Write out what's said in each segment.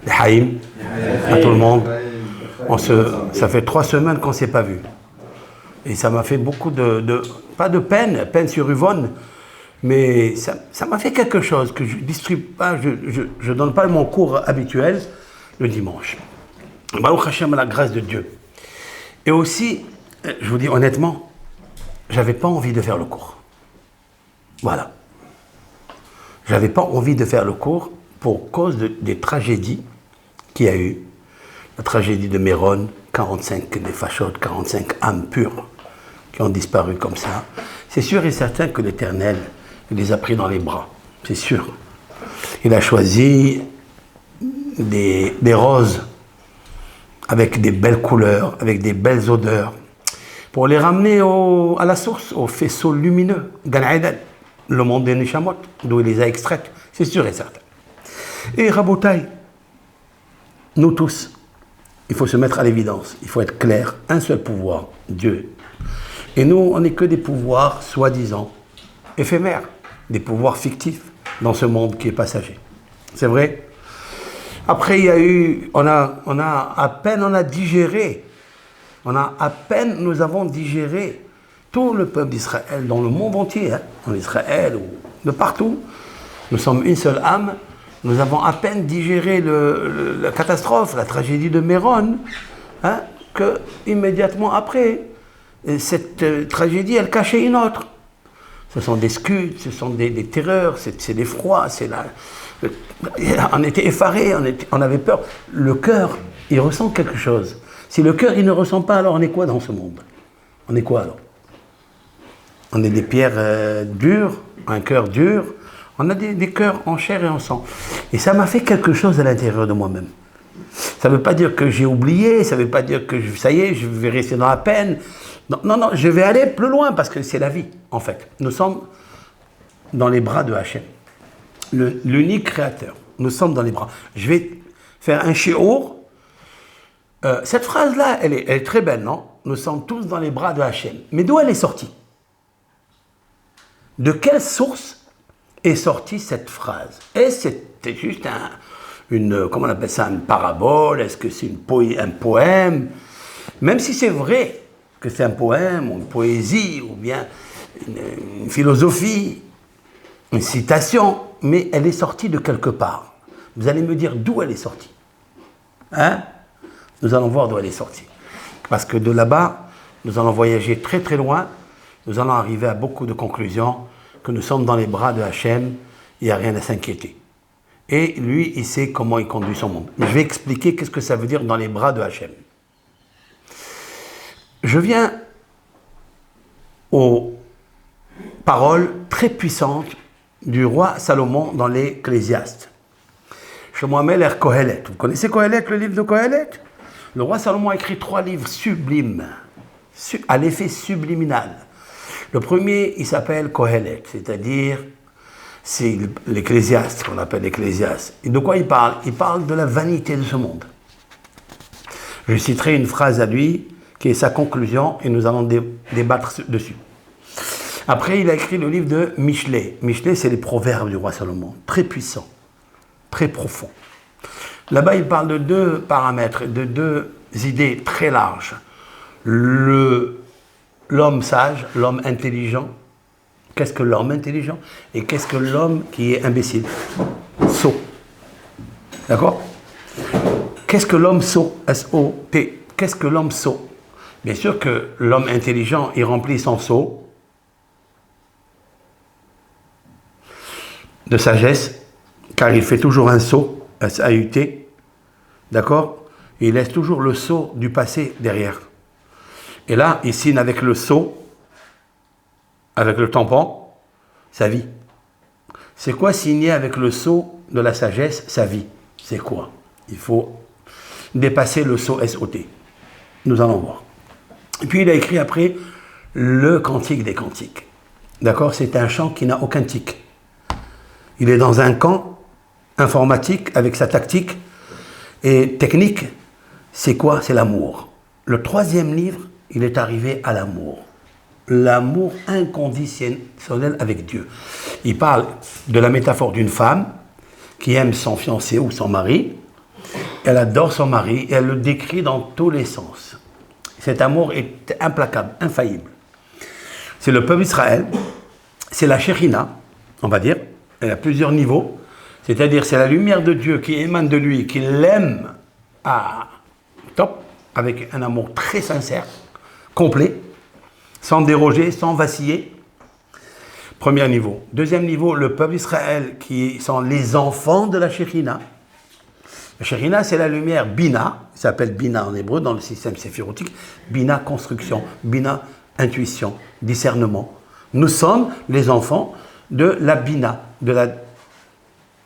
les haïm, à tout le monde. Ça fait 3 semaines qu'on ne s'est pas vu. Et ça m'a fait beaucoup pas de peine sur Yvonne, mais ça m'a fait quelque chose que je distribue pas, je donne pas mon cours habituel le dimanche. Baruch Hashem, à la grâce de Dieu. Et aussi, je vous dis honnêtement, j'avais pas envie de faire le cours. Voilà. J'avais pas envie de faire le cours pour cause des tragédies qu'il y a eu. La tragédie de Méron, 45 des fachotes, 45 âmes pures qui ont disparu comme ça. C'est sûr et certain que l'Éternel les a pris dans les bras. C'est sûr. Il a choisi des roses avec des belles couleurs, avec des belles odeurs, pour les ramener à la source, au faisceau lumineux, Gan Eden, le monde des Neshamot, d'où il les a extraites. C'est sûr et certain. Et Rabotai, nous tous, il faut se mettre à l'évidence, il faut être clair, un seul pouvoir, Dieu. Et nous, on n'est que des pouvoirs soi-disant éphémères, des pouvoirs fictifs dans ce monde qui est passager. C'est vrai. Après, il y a eu, nous avons digéré tout le peuple d'Israël dans le monde entier, en Israël ou de partout. Nous sommes une seule âme. Nous avons à peine digéré la catastrophe, la tragédie de Méron, que immédiatement après, cette tragédie, elle cachait une autre. Ce sont des scuds, ce sont des terreurs, c'est l'effroi, on était effarés, on avait peur. Le cœur, il ressent quelque chose. Si le cœur, il ne ressent pas, alors on est quoi dans ce monde? On est quoi alors? On est des pierres dures, un cœur dur. On a des cœurs en chair et en sang. Et ça m'a fait quelque chose à l'intérieur de moi-même. Ça ne veut pas dire que j'ai oublié, ça ne veut pas dire que ça y est, je vais rester dans la peine. Non, je vais aller plus loin parce que c'est la vie, en fait. Nous sommes dans les bras de Hachem, l'unique créateur. Nous sommes dans les bras. Je vais faire un shiur. Cette phrase-là, elle est très belle, non? Nous sommes tous dans les bras de Hachem. Mais d'où elle est sortie? De quelle source est sortie cette phrase? Et c'était juste comment on appelle ça, une parabole? Est-ce que c'est un poème? Même si c'est vrai que c'est un poème, ou une poésie, ou bien une philosophie, une citation, mais elle est sortie de quelque part. Vous allez me dire d'où elle est sortie. Nous allons voir d'où elle est sortie. Parce que de là-bas, nous allons voyager très très loin, nous allons arriver à beaucoup de conclusions, que nous sommes dans les bras de Hachem, il n'y a rien à s'inquiéter. Et lui, il sait comment il conduit son monde. Mais je vais expliquer qu'est-ce que ça veut dire dans les bras de Hachem. Je viens aux paroles très puissantes du roi Salomon dans l'Ecclésiaste. Shlomo Ameler Kohelet. Vous connaissez Kohelet, le livre de Kohelet? Le roi Salomon a écrit 3 livres sublimes, à l'effet subliminal. Le premier, il s'appelle Kohelet, c'est-à-dire, c'est l'Ecclésiaste, qu'on appelle l'Ecclésiaste. Et de quoi il parle? Il parle de la vanité de ce monde. Je citerai une phrase à lui, qui est sa conclusion, et nous allons débattre dessus. Après, il a écrit le livre de Michelet. Michelet, c'est les proverbes du roi Salomon, très puissants, très profonds. Là-bas, il parle de 2 paramètres, de 2 idées très larges. L'homme sage, l'homme intelligent. Qu'est-ce que l'homme intelligent? Et qu'est-ce que l'homme qui est imbécile? Sot. D'accord? Qu'est-ce que l'homme sot? S-O-T. Qu'est-ce que l'homme sot? Bien sûr que l'homme intelligent, il remplit son seau de sagesse, car il fait toujours un saut, S-A-U-T, d'accord? Il laisse toujours le seau du passé derrière. Et là, il signe avec le seau, avec le tampon, sa vie. C'est quoi signer avec le seau de la sagesse, sa vie? C'est quoi? Il faut dépasser le seau S-O-T. Nous allons voir. Et puis il a écrit après le cantique des cantiques. D'accord? C'est un chant qui n'a aucun tic. Il est dans un camp informatique avec sa tactique et technique. C'est quoi? C'est l'amour. Le 3e livre, il est arrivé à l'amour. L'amour inconditionnel avec Dieu. Il parle de la métaphore d'une femme qui aime son fiancé ou son mari Elle adore son mari et elle le décrit dans tous les sens. Cet amour est implacable, infaillible. C'est le peuple d'Israël, c'est la Shekhinah, on va dire, elle a plusieurs niveaux, c'est-à-dire c'est la lumière de Dieu qui émane de lui, qui l'aime à top, avec un amour très sincère, complet, sans déroger, sans vaciller. Premier niveau. Deuxième niveau, le peuple d'Israël qui sont les enfants de la Shekhinah. La Shekhinah, c'est la lumière Bina, ça s'appelle Bina en hébreu dans le système séphirotique. Bina, construction, Bina, intuition, discernement. Nous sommes les enfants de la Bina,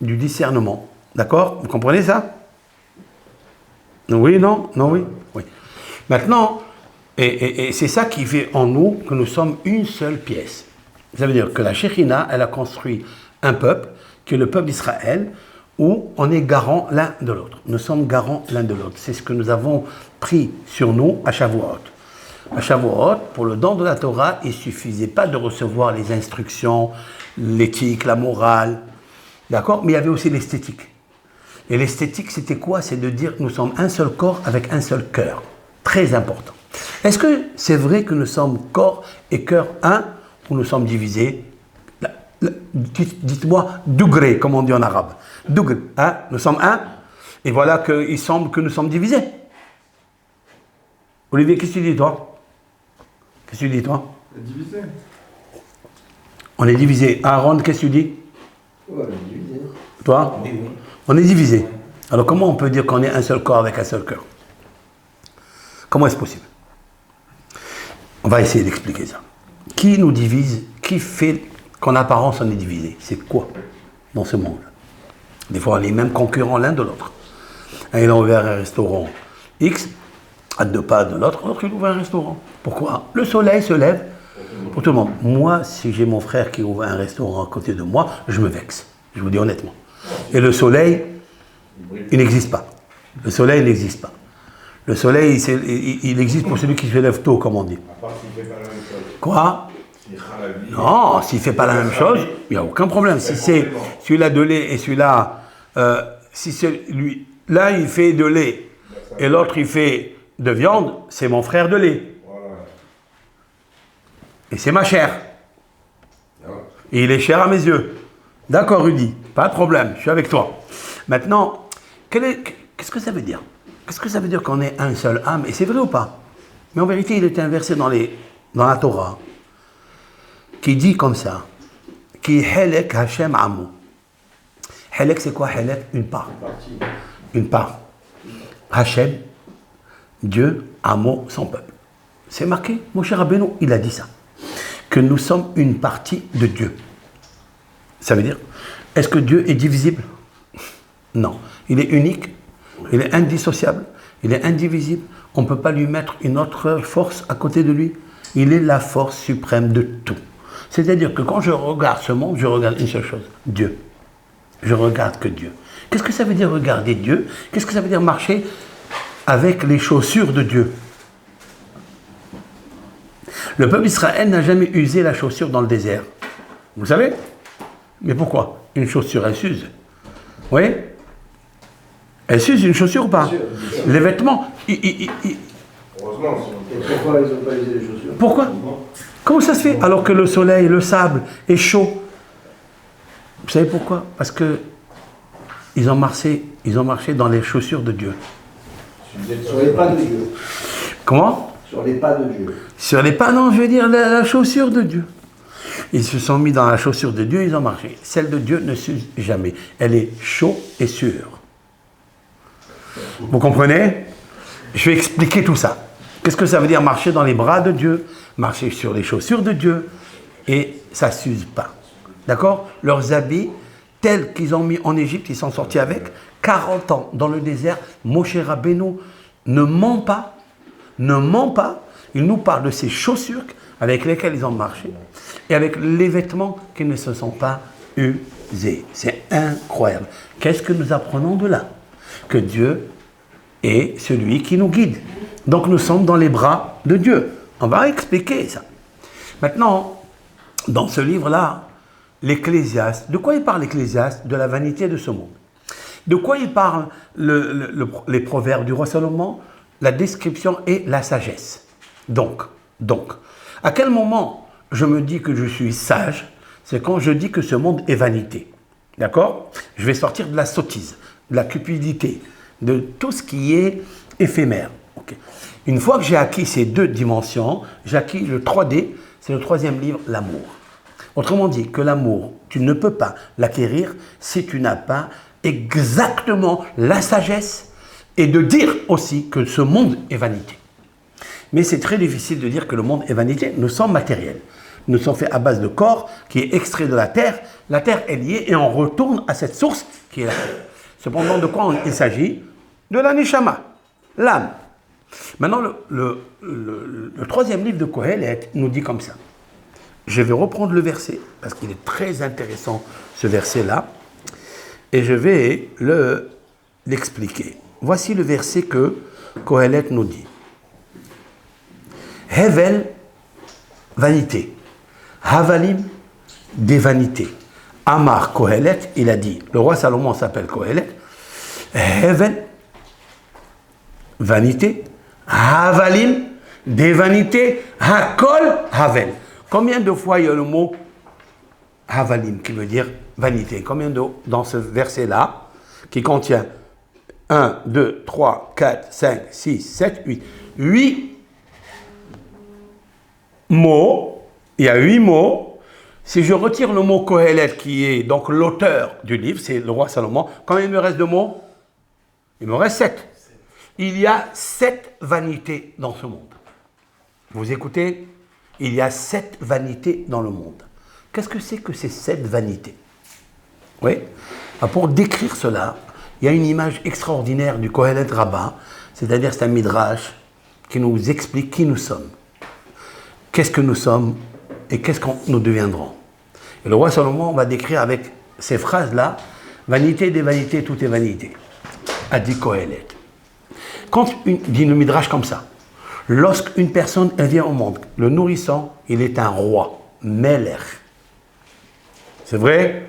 du discernement. D'accord? Vous comprenez ça? Oui, non? Non, oui? Oui. Maintenant, et c'est ça qui fait en nous que nous sommes une seule pièce. Ça veut dire que la Shekhinah, elle a construit un peuple, qui est le peuple d'Israël, où on est garant l'un de l'autre. Nous sommes garants l'un de l'autre. C'est ce que nous avons pris sur nous à Shavuot. À Shavuot, pour le don de la Torah, il ne suffisait pas de recevoir les instructions, l'éthique, la morale, d'accord? Mais il y avait aussi l'esthétique. Et l'esthétique, c'était quoi? C'est de dire que nous sommes un seul corps avec un seul cœur. Très important. Est-ce que c'est vrai que nous sommes corps et cœur un, ou nous sommes divisés? Dites-moi, dougré, comme on dit en arabe. Dougré, hein? Nous sommes un, et voilà qu'il semble que nous sommes divisés. Olivier, qu'est-ce que tu dis, toi? Qu'est-ce que tu dis, toi? Divisé. On est divisé. Aaron, qu'est-ce que tu dis? Ouais, on est divisé. Toi? Oui, oui. On est divisé. Alors comment on peut dire qu'on est un seul corps avec un seul cœur? Comment est-ce possible? On va essayer d'expliquer ça. Qui nous divise? Qui fait qu'en apparence on est divisé? C'est quoi dans ce monde? Des fois on est même concurrents l'un de l'autre. Un il a ouvert un restaurant X, à 2 pas de l'autre, l'autre il ouvre un restaurant. Pourquoi? Le soleil se lève pour tout le monde. Moi, si j'ai mon frère qui ouvre un restaurant à côté de moi, je me vexe. Je vous dis honnêtement. Et le soleil, il n'existe pas. Le soleil n'existe pas. Le soleil, il existe pour celui qui se lève tôt, comme on dit. À part s'il fait pas la même chose. Quoi? S'il fera la vie. Non, s'il ne fait pas la même chose, il n'y a aucun problème. Si c'est celui-là de lait et celui-là, si c'est lui, là il fait de lait et l'autre il fait de viande, c'est mon frère de lait. Voilà. Et c'est ma chair. Et il est cher à mes yeux. D'accord, Rudy, pas de problème, je suis avec toi. Maintenant, qu'est-ce que ça veut dire? Qu'est-ce que ça veut dire qu'on est un seul âme? Et c'est vrai ou pas? Mais en vérité, il est inversé dans la Torah, qui dit comme ça, qui Helek Hashem Amo. Helek, c'est quoi Helek? Une part. Une part. Hashem, Dieu, Amo, son peuple. C'est marqué, mon cher Rabbeinu, il a dit ça. Que nous sommes une partie de Dieu. Ça veut dire, est-ce que Dieu est divisible? Non. Il est unique, il est indissociable, il est indivisible. On ne peut pas lui mettre une autre force à côté de lui. Il est la force suprême de tout. C'est-à-dire que quand je regarde ce monde, je regarde une seule chose, Dieu. Je regarde que Dieu. Qu'est-ce que ça veut dire regarder Dieu? Qu'est-ce que ça veut dire marcher avec les chaussures de Dieu? Le peuple d'Israël n'a jamais usé la chaussure dans le désert. Vous savez? Mais pourquoi? Une chaussure, elle s'use. Oui? Elle s'use une chaussure ou pas? Les vêtements, Heureusement, si Et pourquoi ils n'ont pas usé les chaussures? Pourquoi? Comment ça se fait? Alors que le soleil, le sable est chaud. Vous savez pourquoi? Parce que ils ont marché dans les chaussures de Dieu. Sur les pas de Dieu. Comment? Sur les pas de Dieu. Sur les pas, non, je veux dire la chaussure de Dieu. Ils se sont mis dans la chaussure de Dieu, ils ont marché. Celle de Dieu ne s'use jamais. Elle est chaude et sûre. Vous comprenez? Je vais expliquer tout ça. Qu'est-ce que ça veut dire marcher dans les bras de Dieu? Marcher sur les chaussures de Dieu. Et ça ne s'use pas. D'accord? Leurs habits, tels qu'ils ont mis en Égypte, ils sont sortis avec 40 ans dans le désert. Moshe Rabbeinu ne ment pas. Ne ment pas. Il nous parle de ces chaussures avec lesquelles ils ont marché et avec les vêtements qui ne se sont pas usés. C'est incroyable. Qu'est-ce que nous apprenons de là? Que Dieu est celui qui nous guide. Donc nous sommes dans les bras de Dieu. On va expliquer ça. Maintenant, dans ce livre-là, l'Ecclésiaste, de quoi il parle l'Ecclésiaste? De la vanité de ce monde. De quoi il parle les proverbes du roi Salomon? La description et la sagesse. Donc, à quel moment je me dis que je suis sage? C'est quand je dis que ce monde est vanité. D'accord? Je vais sortir de la sottise, de la cupidité, de tout ce qui est éphémère. Okay. Une fois que j'ai acquis ces deux dimensions, j'ai acquis le 3D, c'est le troisième livre, l'amour. Autrement dit, que l'amour, tu ne peux pas l'acquérir si tu n'as pas exactement la sagesse et de dire aussi que ce monde est vanité. Mais c'est très difficile de dire que le monde est vanité. Nous sommes matériels. Nous sommes faits à base de corps qui est extrait de la terre. La terre est liée et on retourne à cette source qui est la terre. Cependant, de quoi il s'agit? De la neshama, l'âme. Maintenant, le troisième livre de Kohelet nous dit comme ça. Je vais reprendre le verset, parce qu'il est très intéressant, ce verset-là, et je vais l'expliquer. Voici le verset que Kohelet nous dit. Hevel, vanité. Havalim, des vanités. Amar Kohelet, il a dit, le roi Salomon s'appelle Kohelet. Hevel, vanité. Havalim, des vanités. Hakol, havel. Combien de fois il y a le mot havalim qui veut dire vanité? Combien dans ce verset-là qui contient 1, 2, 3, 4, 5, 6, 7, 8. 8 mots. Il y a 8 mots. Si je retire le mot Kohelet qui est donc l'auteur du livre, c'est le roi Salomon, combien il me reste de mots? Il me reste 7. Il y a 7 vanités dans ce monde. Vous écoutez? Il y a 7 vanités dans le monde. Qu'est-ce que c'est que ces 7 vanités? Oui. Pour décrire cela, il y a une image extraordinaire du Kohelet Rabbah, c'est-à-dire c'est un midrash qui nous explique qui nous sommes. Qu'est-ce que nous sommes et qu'est-ce que nous deviendrons. Et le roi Salomon va décrire avec ces phrases-là, vanité des vanités, tout est vanité, a dit Kohelet. Quand dit le midrash comme ça, lorsqu'une personne elle vient au monde, le nourrisson, il est un roi, Melech. C'est vrai?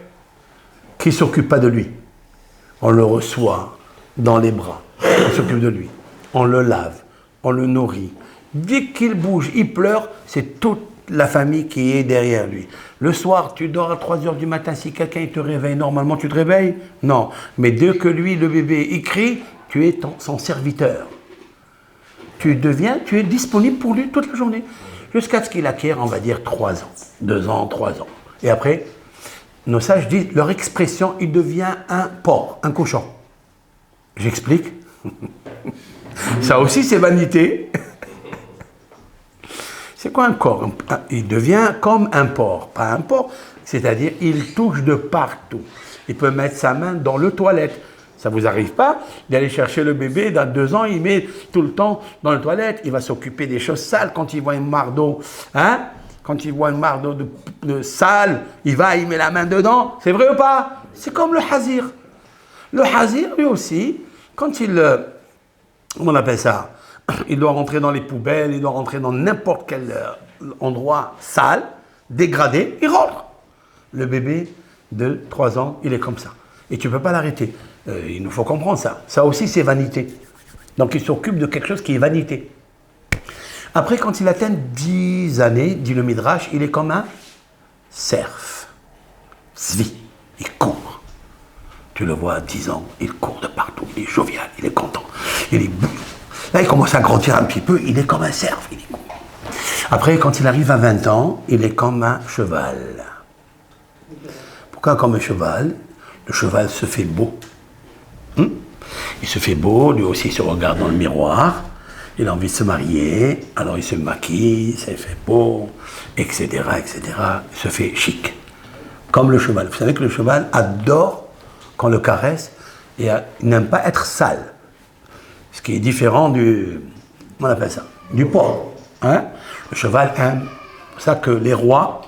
Qui ne s'occupe pas de lui? On le reçoit dans les bras, on s'occupe de lui, on le lave, on le nourrit. Dès qu'il bouge, il pleure, c'est toute la famille qui est derrière lui. Le soir, tu dors à 3h du matin, si quelqu'un te réveille, normalement tu te réveilles? Non. Mais dès que lui, le bébé, il crie, tu es son serviteur. Tu es disponible pour lui toute la journée. Jusqu'à ce qu'il acquiert, on va dire, 3 ans. 2 ans, 3 ans. Et après, nos sages disent, leur expression, il devient un porc, un cochon. J'explique. Ça aussi, c'est vanité. C'est quoi un corps? Il devient comme un porc. Pas un porc, c'est-à-dire, il touche de partout. Il peut mettre sa main dans le toilette. Ça ne vous arrive pas d'aller chercher le bébé, dans 2 ans, il met tout le temps dans la toilette, il va s'occuper des choses sales quand il voit une mare d'eau, hein? Quand il voit une mare d'eau de sale, il met la main dedans. C'est vrai ou pas? C'est comme le hazir. Le hazir, lui aussi, quand il, comment on appelle ça? Il doit rentrer dans les poubelles, il doit rentrer dans n'importe quel endroit sale, dégradé, il rentre. Le bébé de 3 ans, il est comme ça. Et tu ne peux pas l'arrêter. Il nous faut comprendre ça. Ça aussi, c'est vanité. Donc, il s'occupe de quelque chose qui est vanité. Après, quand il atteint 10 années, dit le Midrash, il est comme un cerf. Zvi, il court. Tu le vois à 10 ans, il court de partout, il est jovial, il est content, il est bouillant. Là, il commence à grandir un petit peu, il est comme un cerf, il est court. Après, quand il arrive à 20 ans, il est comme un cheval. Pourquoi comme un cheval? Le cheval se fait beau. Il se fait beau, lui aussi il se regarde dans le miroir, il a envie de se marier, alors il se maquille, il se fait beau, etc., etc. Il se fait chic, comme le cheval. Vous savez que le cheval adore qu'on le caresse et il n'aime pas être sale. Ce qui est différent du, comment on appelle ça, du porc. Hein? Le cheval aime. C'est pour ça que les rois,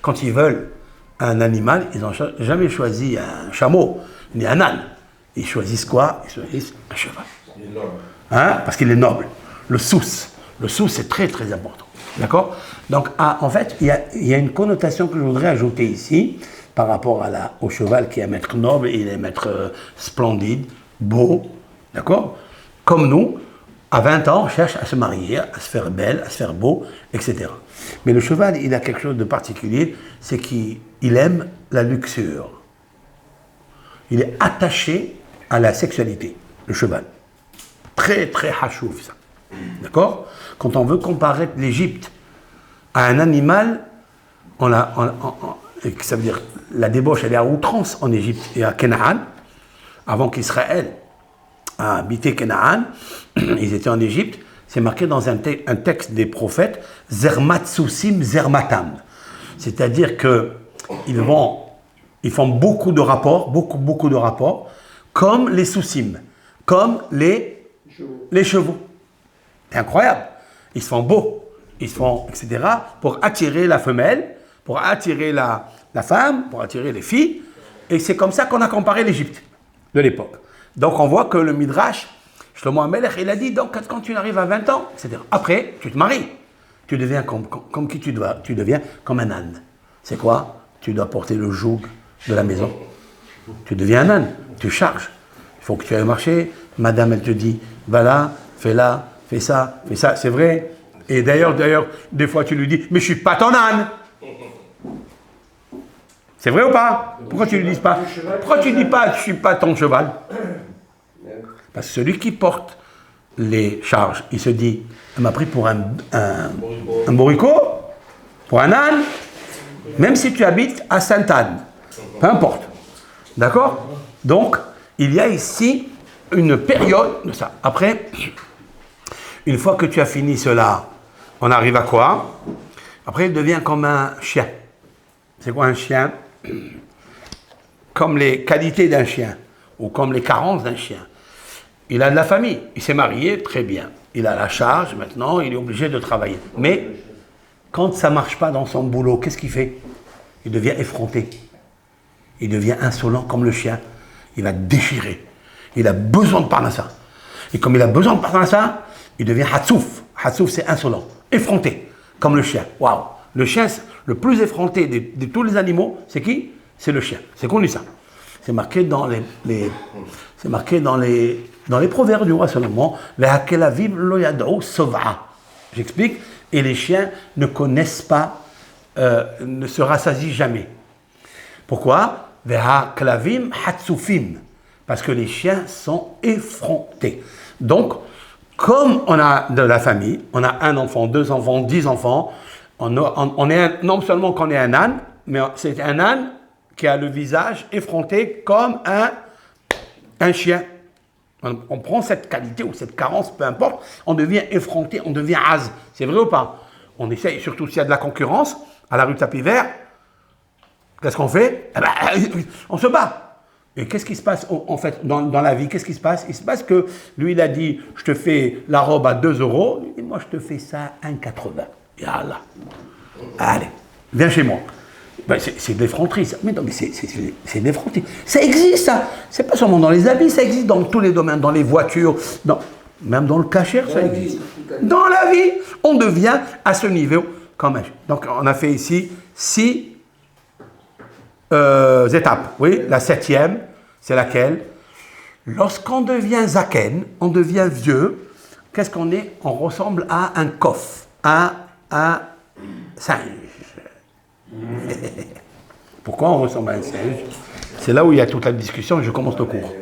quand ils veulent un animal, ils n'ont jamais choisi un chameau, ni un âne. Ils choisissent quoi? Ils choisissent un cheval. Il est noble. Hein? Parce qu'il est noble. Le sous. Le sous, c'est très très important. D'accord? Donc, en fait, il y a une connotation que je voudrais ajouter ici. par rapport au cheval qui est un maître noble, il est un maître splendide, beau, d'accord? Comme nous, à 20 ans, on cherche à se marier, à se faire belle, à se faire beau, etc. Mais le cheval, il a quelque chose de particulier, c'est qu'il aime la luxure. Il est attaché à la sexualité, le cheval. Très, très hachouf, ça. D'accord? Quand on veut comparer l'Égypte à un animal, ça veut dire la débauche, elle est à outrance en Égypte et à Canaan, avant qu'Israël a habité Canaan, ils étaient en Égypte, c'est marqué dans un texte des prophètes, Zermat Soussim Zermatam. C'est-à-dire qu'ils font beaucoup de rapports, beaucoup de rapports, comme les Soussim, comme les chevaux. C'est incroyable. Ils se font beaux, ils se font, etc., pour attirer la femelle, pour attirer la femme, pour attirer les filles. Et c'est comme ça qu'on a comparé l'Égypte de l'époque. Donc on voit que le Midrash, Shlomo HaMelech, il a dit, donc quand tu arrives à 20 ans, c'est-à-dire après, tu te maries. Tu deviens comme qui tu deviens comme un âne. C'est quoi? Tu dois porter le joug de la maison. Tu deviens un âne, tu charges. Il faut que tu ailles marcher. Madame, elle te dit, va là, fais ça, c'est vrai. Et d'ailleurs, des fois tu lui dis, mais je suis pas ton âne. C'est vrai ou pas? Pourquoi tu ne lui dis pas? Pourquoi tu ne dis pas, je suis pas ton cheval? Parce que celui qui porte les charges, il se dit, elle m'a pris pour un bourricot, pour un âne, même si tu habites à Sainte-Anne, peu importe. D'accord? Donc, il y a ici une période de ça. Après, une fois que tu as fini cela, on arrive à quoi? Après, il devient comme un chien. C'est quoi un chien? Comme les qualités d'un chien, ou comme les carences d'un chien. Il a de la famille, il s'est marié, très bien. Il a la charge, maintenant, il est obligé de travailler. Mais, quand ça ne marche pas dans son boulot, qu'est-ce qu'il fait? Il devient effronté. Il devient insolent comme le chien. Il va déchirer. Il a besoin de parnassa. Et comme il a besoin de parnassa, il devient hatsouf. Hatsouf, c'est insolent. Effronté, comme le chien. Waouh! Le chien, le plus effronté de tous les animaux, c'est qui? C'est le chien. C'est connu ça. C'est marqué dans les proverbes du roi Salomon. J'explique. Et les chiens ne connaissent pas, ne se rassasient jamais. Pourquoi? Parce que les chiens sont effrontés. Donc, comme on a de la famille, on a un enfant, 2 enfants, 10 enfants, non seulement qu'on est un âne, mais c'est un âne qui a le visage effronté comme un chien. On prend cette qualité ou cette carence, peu importe, on devient effronté, on devient haz. C'est vrai ou pas? On essaye, surtout s'il y a de la concurrence, à la rue de Tapis Vert, qu'est-ce qu'on fait? Eh ben, on se bat. Et qu'est-ce qui se passe en fait dans la vie? Qu'est-ce qui se passe? Il se passe que lui, il a dit, je te fais la robe à 2 €, et moi, je te fais ça à 1,80 €. Yallah. Allez, viens chez moi. Ben, c'est de l'effronterie, ça. Mais non, mais c'est de l'effronterie. Ça existe, ça. C'est pas seulement dans les habits, ça existe dans tous les domaines, dans les voitures, même dans le cachère, ça existe. Dans la vie, on devient à ce niveau quand même. Donc, on a fait ici 6 étapes. Oui, la 7e, c'est laquelle? Lorsqu'on devient zaken, on devient vieux, qu'est-ce qu'on est? On ressemble à un kof, à un singe. Pourquoi on ressemble à un singe? C'est là où il y a toute la discussion et je commence le cours.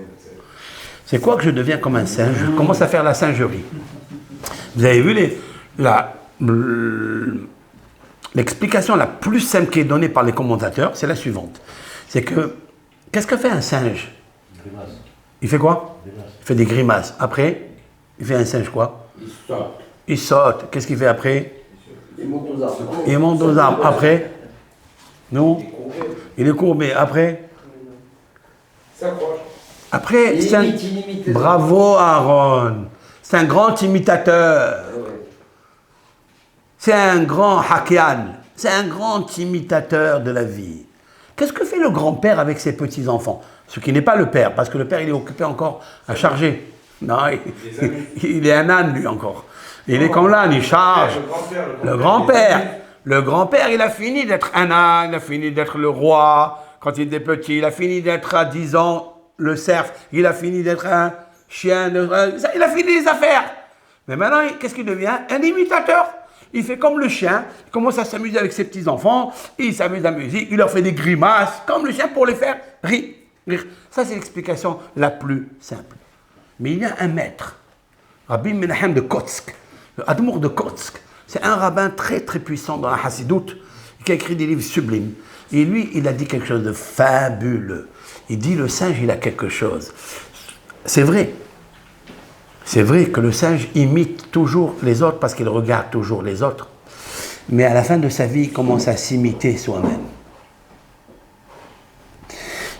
C'est quoi que je deviens comme un singe? Je commence à faire la singerie. Vous avez vu l'explication la plus simple qui est donnée par les commentateurs, c'est la suivante. C'est que, qu'est-ce que fait un singe? Il fait quoi? Il fait des grimaces. Après, il fait un singe quoi? Il saute. Il saute. Qu'est-ce qu'il fait après? Il monte aux arbres. Il monte aux arbres. Après? Non? Il est courbé. Après? S'accroche. Après, Il c'est un... imite. Bravo Aaron. C'est un grand imitateur. C'est un grand hakian. C'est un grand imitateur de la vie. Qu'est-ce que fait le grand-père avec ses petits-enfants? Ce qui n'est pas le père, parce que le père, il est occupé encore à charger. Non, il est un âne, lui, encore. Il est comme l'âne, il charge. Le grand-père, il a fini d'être un âne, il a fini d'être le roi. quand il était petit. Il a fini d'être à 10 ans le cerf. Il a fini d'être un chien. Il a fini les affaires. Mais maintenant, qu'est-ce qu'il devient? Un imitateur. Il fait comme le chien. Il commence à s'amuser avec ses petits-enfants. Il s'amuse à la musique. Il leur fait des grimaces, comme le chien, pour les faire rire. Ça, c'est l'explication la plus simple. Mais il y a un maître, Rabbi Menahem de Kotsk, le Admour de Kotsk. C'est un rabbin très très puissant dans la Hassidoute, qui a écrit des livres sublimes. Et lui, il a dit quelque chose de fabuleux. Il dit, le singe, il a quelque chose. C'est vrai. C'est vrai que le singe imite toujours les autres parce qu'il regarde toujours les autres. Mais à la fin de sa vie, il commence à s'imiter soi-même.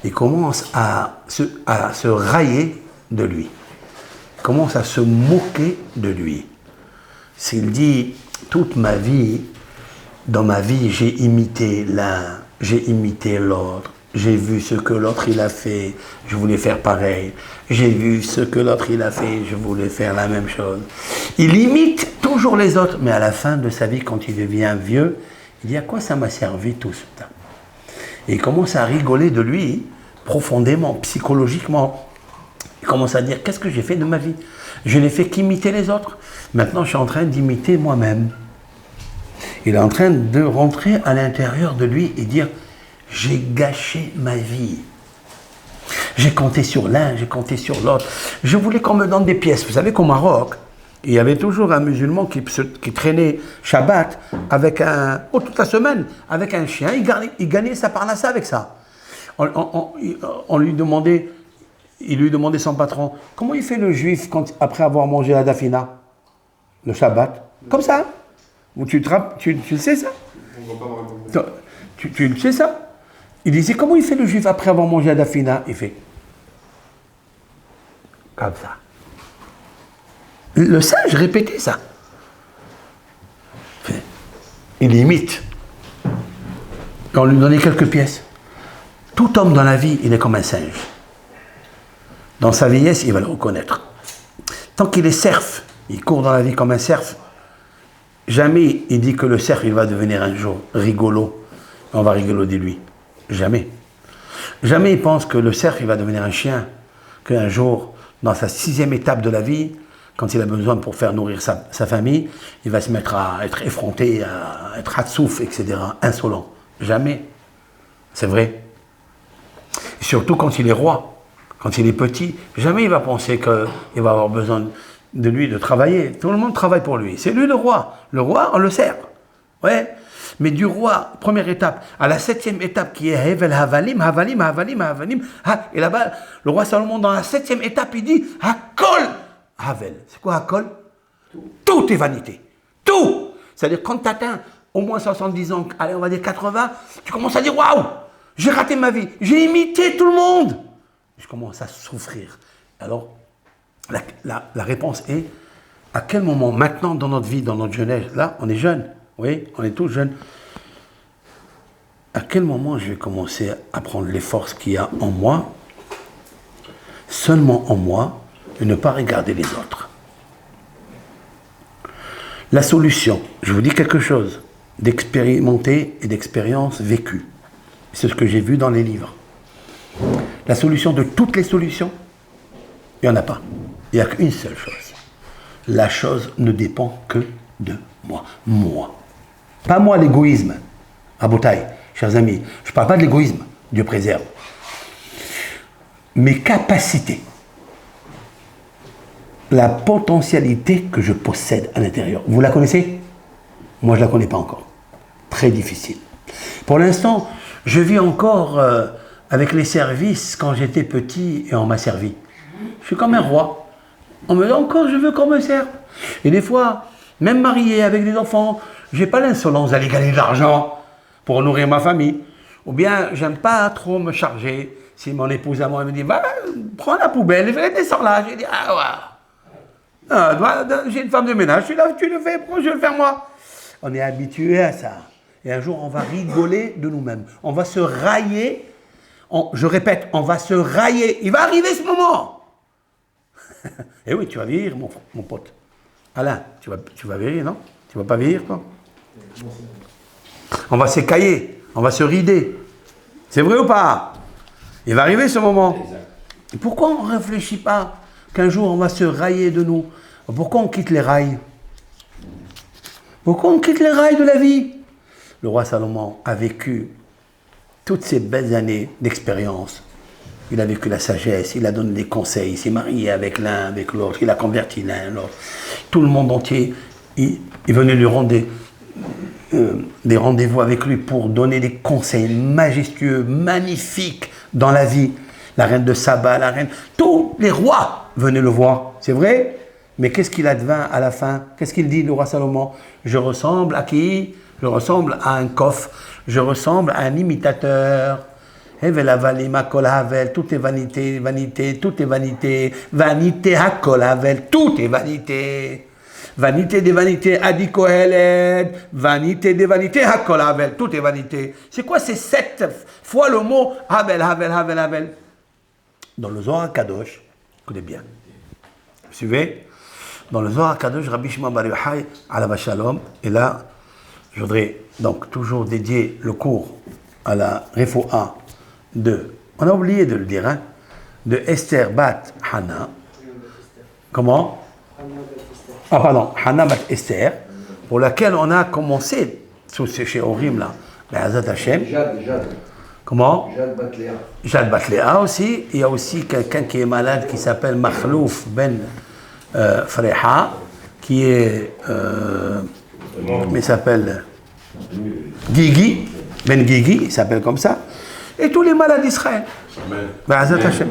Il commence à se railler de lui. Il commence à se moquer de lui. S'il dit, toute ma vie, dans ma vie, j'ai imité l'un, j'ai imité l'autre, j'ai vu ce que l'autre il a fait, je voulais faire pareil, j'ai vu ce que l'autre il a fait, je voulais faire la même chose. Il imite toujours les autres, mais à la fin de sa vie, quand il devient vieux, il dit, à quoi ça m'a servi tout ça? Et il commence à rigoler de lui, profondément, psychologiquement. Il commence à dire, qu'est-ce que j'ai fait de ma vie? Je n'ai fait qu'imiter les autres. Maintenant, je suis en train d'imiter moi-même. Il est en train de rentrer à l'intérieur de lui et dire, j'ai gâché ma vie. J'ai compté sur l'un, j'ai compté sur l'autre. Je voulais qu'on me donne des pièces. Vous savez qu'au Maroc, il y avait toujours un musulman qui traînait Shabbat avec toute la semaine avec un chien. Il gagnait sa parnassa avec ça. On lui demandait, son patron, comment il fait le juif après avoir mangé la dafina, le Shabbat? Comme ça. Tu le sais ça? Tu le sais ça? Il disait, comment il fait le juif après avoir mangé la dafina? Il fait comme ça. Le singe répétait ça. Il imite. On lui donnait quelques pièces. Tout homme dans la vie, il est comme un singe. Dans sa vieillesse, il va le reconnaître. Tant qu'il est cerf, il court dans la vie comme un cerf. Jamais il dit que le cerf, il va devenir un jour rigolo. On va rigoler de lui. Jamais. Jamais il pense que le cerf, il va devenir un chien. Qu'un jour, dans sa 6e étape de la vie, quand il a besoin pour faire nourrir sa famille, il va se mettre à être effronté, à être hatsouf, etc., insolent. Jamais. C'est vrai. Et surtout quand il est roi, quand il est petit, jamais il va penser qu'il va avoir besoin de lui de travailler. Tout le monde travaille pour lui. C'est lui le roi. Le roi, on le sert. Ouais. Mais du roi, première étape, à la 7e étape qui est Hevel Havalim, Havalim, Havalim, Havalim, et là-bas, le roi Salomon, dans la 7e étape, il dit Hakol Havel. C'est quoi Hakol? Tout est vanité. Tout. C'est-à-dire, quand tu atteins au moins 70 ans, allez, on va dire 80, tu commences à dire waouh, j'ai raté ma vie, j'ai imité tout le monde. Je commence à souffrir. Alors, la réponse est à quel moment, maintenant dans notre vie, dans notre jeunesse, là, on est jeune, oui, on est tous jeunes, à quel moment je vais commencer à prendre les forces qu'il y a en moi, seulement en moi, et ne pas regarder les autres. La solution, je vous dis quelque chose, d'expérimenter et d'expérience vécue. C'est ce que j'ai vu dans les livres. La solution de toutes les solutions, il n'y en a pas. Il n'y a qu'une seule chose. La chose ne dépend que de moi. Moi. Pas moi l'égoïsme. À Botaï, chers amis. Je ne parle pas de l'égoïsme. Dieu préserve. Mes capacités. La potentialité que je possède à l'intérieur. Vous la connaissez? Moi, je ne la connais pas encore. Très difficile. Pour l'instant, je vis encore avec les services quand j'étais petit et on m'a servi. Je suis comme un roi. On me dit encore, je veux qu'on me serve. Et des fois, même marié avec des enfants, je n'ai pas l'insolence d'aller gagner de l'argent pour nourrir ma famille. Ou bien, j'aime pas trop me charger. Si mon épouse à moi me dit, va, prends la poubelle, descends là. Je dis, ah ouais. J'ai une femme de ménage, tu le fais, pourquoi je vais le faire moi? On est habitué à ça. Et un jour, on va rigoler de nous-mêmes. On va se railler. Je répète, on va se railler. Il va arriver ce moment. Eh oui, tu vas vieillir, mon pote. Alain, tu vas vieillir, non? Tu ne vas pas vieillir, toi? On va s'écailler, on va se rider. C'est vrai ou pas? Il va arriver ce moment. Et pourquoi on ne réfléchit pas qu'un jour on va se railler de nous? Pourquoi on quitte les rails? Pourquoi on quitte les rails de la vie? Le roi Salomon a vécu toutes ces belles années d'expérience. Il a vécu la sagesse, il a donné des conseils, il s'est marié avec l'un, avec l'autre, il a converti l'un, l'autre. Tout le monde entier, il venait lui rendre des rendez-vous avec lui pour donner des conseils majestueux, magnifiques dans la vie. La reine de Saba, la reine, tous les rois venaient le voir, c'est vrai? Mais qu'est-ce qu'il advint à la fin? Qu'est-ce qu'il dit, le roi Salomon? Je ressemble à qui? Je ressemble à un coffre, je ressemble à un imitateur. Tout est vanité, vanité, tout est vanité. Vanité hakol havel, tout est vanité. Vanité des vanités, Adi Koheled. Vanité des vanités, hakol havel, tout est vanité. C'est quoi ces 7 fois le mot havel, havel, havel, havel? Dans le Zohar Kadosh, écoutez bien. Vous suivez? Dans le Zohar Kadosh, Rabbi Shimon Bar Yochai, Alav Shalom, et là, je voudrais donc toujours dédier le cours à la Refoua on a oublié de le dire, hein, de Esther Bat Hana. Comment? Ah pardon, Hana Bat Esther, pour laquelle on a commencé, sous ces Shiurim là, Be'ezrat Hashem. Jade. Comment? Jade Bat Léa. Jade Bat Léa aussi. Il y a aussi quelqu'un qui est malade qui s'appelle Makhlouf Ben Freha, qui est, il s'appelle Gigi, Ben Gigi, il s'appelle comme ça. Et tous les malades d'Israël. Be'ezrat Hashem.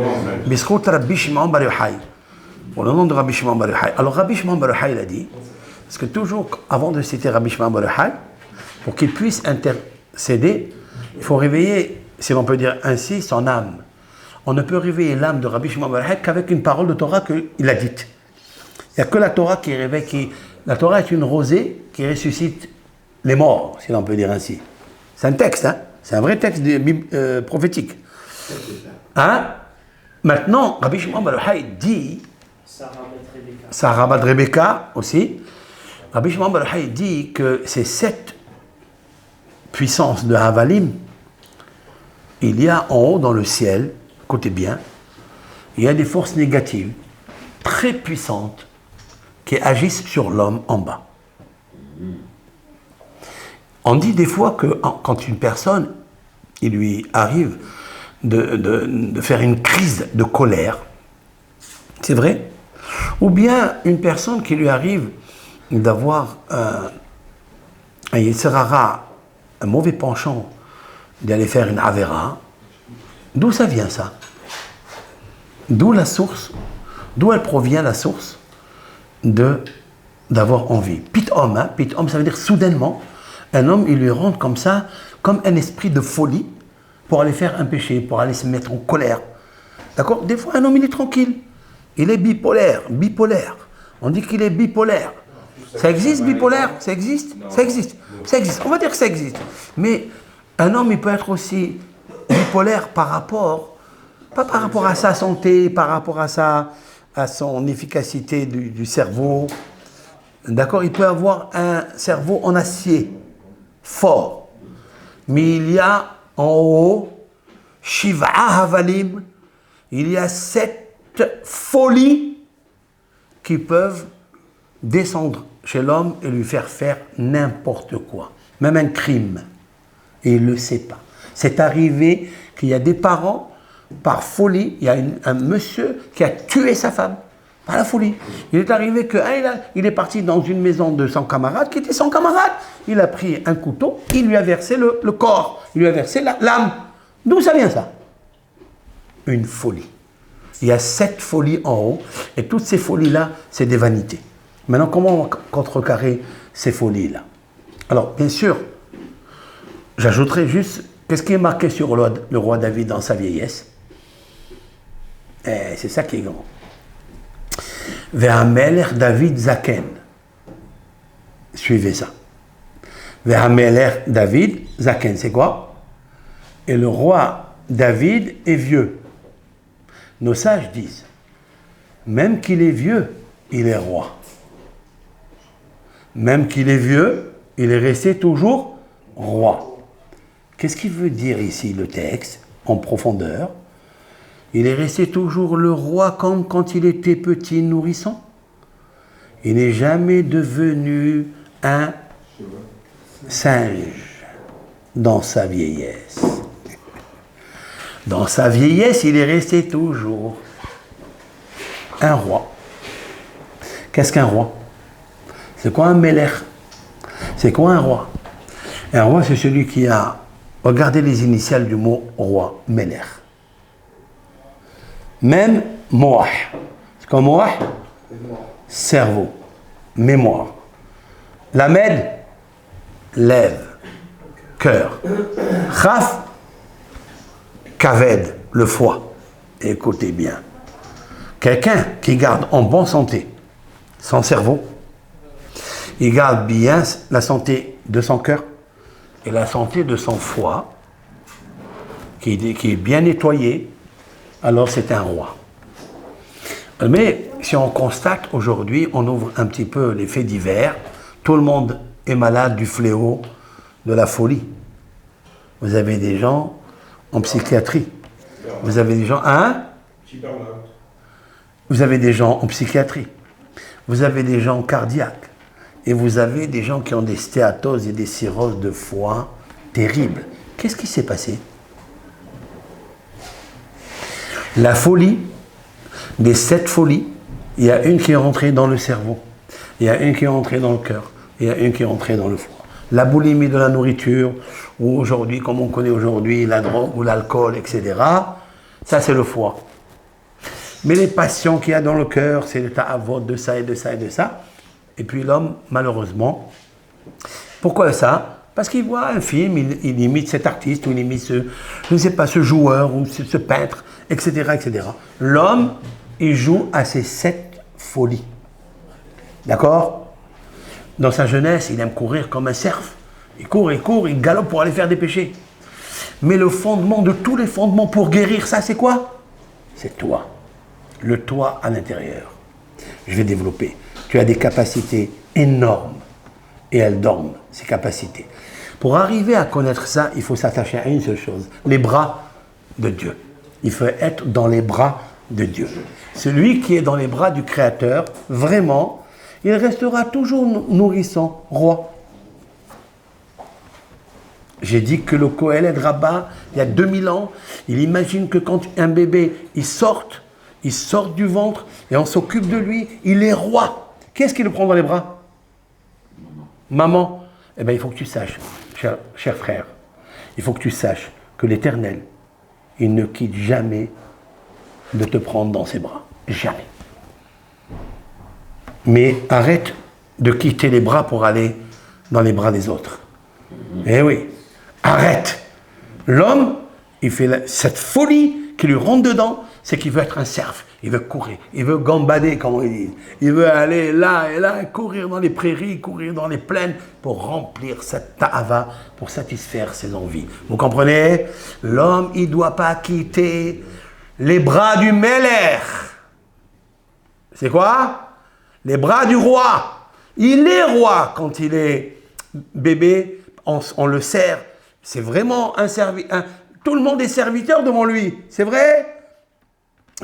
Bisrout Rabbi Shimon Bar Yochai. Pour le nom de Rabbi Shimon Bar Yochai. Alors Rabbi Shimon Bar Yochai, il a dit, parce que toujours, avant de citer Rabbi Shimon Bar Yochai, pour qu'il puisse intercéder, il faut réveiller, si l'on peut dire ainsi, son âme. On ne peut réveiller l'âme de Rabbi Shimon Bar Yochai qu'avec une parole de Torah qu'il a dite. Il n'y a que la Torah qui réveille, la Torah est une rosée qui ressuscite les morts, si l'on peut dire ainsi. C'est un texte, hein? C'est un vrai texte prophétique. Hein? Maintenant, Rabbi Shimon Bar Yochai dit, Sarah Bat Rebecca aussi, Rabbi Shimon Bar Yochai dit que ces 7 puissances de Havalim, il y a en haut dans le ciel, écoutez bien, il y a des forces négatives très puissantes qui agissent sur l'homme en bas. On dit des fois que quand une personne, il lui arrive de faire une crise de colère, c'est vrai, ou bien une personne qui lui arrive d'avoir un Yetzirara, un mauvais penchant, d'aller faire une Avera, d'où ça vient ça? D'où la source? D'où elle provient la source d'avoir envie? Pitom, hein? Pitom, ça veut dire soudainement. Un homme, il lui rentre comme ça, comme un esprit de folie, pour aller faire un péché, pour aller se mettre en colère. D'accord? Des fois, un homme, il est tranquille. Il est bipolaire. On dit qu'il est bipolaire. Ça existe, bipolaire? Ça existe? Ça existe. Ça existe. On va dire que ça existe. Mais un homme, il peut être aussi bipolaire par rapport, pas par rapport à sa santé, par rapport à son efficacité du cerveau. D'accord? Il peut avoir un cerveau en acier, fort. Mais il y a en haut, Shiva Havalim, il y a 7 folies qui peuvent descendre chez l'homme et lui faire n'importe quoi. Même un crime. Et il ne le sait pas. C'est arrivé qu'il y a des parents, par folie, il y a un monsieur qui a tué sa femme. Par la folie. Il est arrivé qu'il est parti dans une maison de son camarade, qui était son camarade. Il a pris un couteau, il lui a versé le corps, il lui a versé l'âme. D'où ça vient ça? Une folie. Il y a 7 folies en haut, et toutes ces folies-là, c'est des vanités. Maintenant, comment on va contrecarrer ces folies-là? Alors, bien sûr, j'ajouterai juste, qu'est-ce qui est marqué sur le roi David dans sa vieillesse? C'est ça qui est grand. Ve'hamelech David Zaken. Suivez ça. Ve'hamelech David Zaken, c'est quoi? Et le roi David est vieux. Nos sages disent, même qu'il est vieux, il est roi. Même qu'il est vieux, il est resté toujours roi. Qu'est-ce qu'il veut dire ici le texte, en profondeur? Il est resté toujours le roi comme quand il était petit nourrisson. Il n'est jamais devenu un singe dans sa vieillesse. Dans sa vieillesse, il est resté toujours un roi. Qu'est-ce qu'un roi? C'est quoi un melech? C'est quoi un roi? Un roi, c'est celui qui a... Regardez les initiales du mot roi, melech. Même moah. C'est quoi moah? Cerveau, mémoire. Lamed, lève, cœur. Chaf, kaved, le foie. Écoutez bien. Quelqu'un qui garde en bonne santé son cerveau, il garde bien la santé de son cœur et la santé de son foie, qui est bien nettoyé, alors c'est un roi. Mais si on constate aujourd'hui, on ouvre un petit peu les faits divers, tout le monde est malade du fléau de la folie. Vous avez des gens en psychiatrie. Vous avez des gens... Hein? Vous avez des gens en psychiatrie. Vous avez des gens cardiaques. Et vous avez des gens qui ont des stéatoses et des cirrhoses de foie terribles. Qu'est-ce qui s'est passé? La folie, des 7 folies, il y a une qui est rentrée dans le cerveau, il y a une qui est rentrée dans le cœur, il y a une qui est rentrée dans le foie. La boulimie de la nourriture, ou aujourd'hui, comme on connaît aujourd'hui, la drogue ou l'alcool, etc., ça c'est le foie. Mais les passions qu'il y a dans le cœur, c'est le ta'avot de ça et de ça et de ça. Et puis l'homme, malheureusement, pourquoi ça? Parce qu'il voit un film, il imite cet artiste, ou il imite ce, je ne sais pas, ce joueur, ou ce peintre, etc., etc. L'homme, il joue à ces 7 folies. D'accord? Dans sa jeunesse, il aime courir comme un cerf. Il court, il galope pour aller faire des péchés. Mais le fondement de tous les fondements pour guérir ça, c'est quoi? C'est toi. Le toi à l'intérieur. Je vais développer. Tu as des capacités énormes. Et elles dorment, ces capacités. Pour arriver à connaître ça, il faut s'attacher à une seule chose. Les bras de Dieu. Il faut être dans les bras de Dieu. Celui qui est dans les bras du Créateur, vraiment, il restera toujours nourrissant, roi. J'ai dit que le Koheled Rabbah, il y a 2000 ans, il imagine que quand un bébé, il sort du ventre et on s'occupe de lui, il est roi. Qui est-ce qui le prend dans les bras? Maman. Eh bien, il faut que tu saches, cher frère, il faut que tu saches que l'Éternel, il ne quitte jamais de te prendre dans ses bras. Jamais. Mais arrête de quitter les bras pour aller dans les bras des autres. Eh oui, arrête. L'homme, il fait cette folie qui lui rentre dedans, c'est qu'il veut être un cerf. Il veut courir, il veut gambader, comme on dit. Il veut aller là et là, courir dans les prairies, courir dans les plaines pour remplir cette ta'ava, pour satisfaire ses envies. Vous comprenez? L'homme, il ne doit pas quitter les bras du Melech. C'est quoi? Les bras du roi. Il est roi quand il est bébé, on le sert. C'est vraiment un serviteur. Tout le monde est serviteur devant lui. C'est vrai?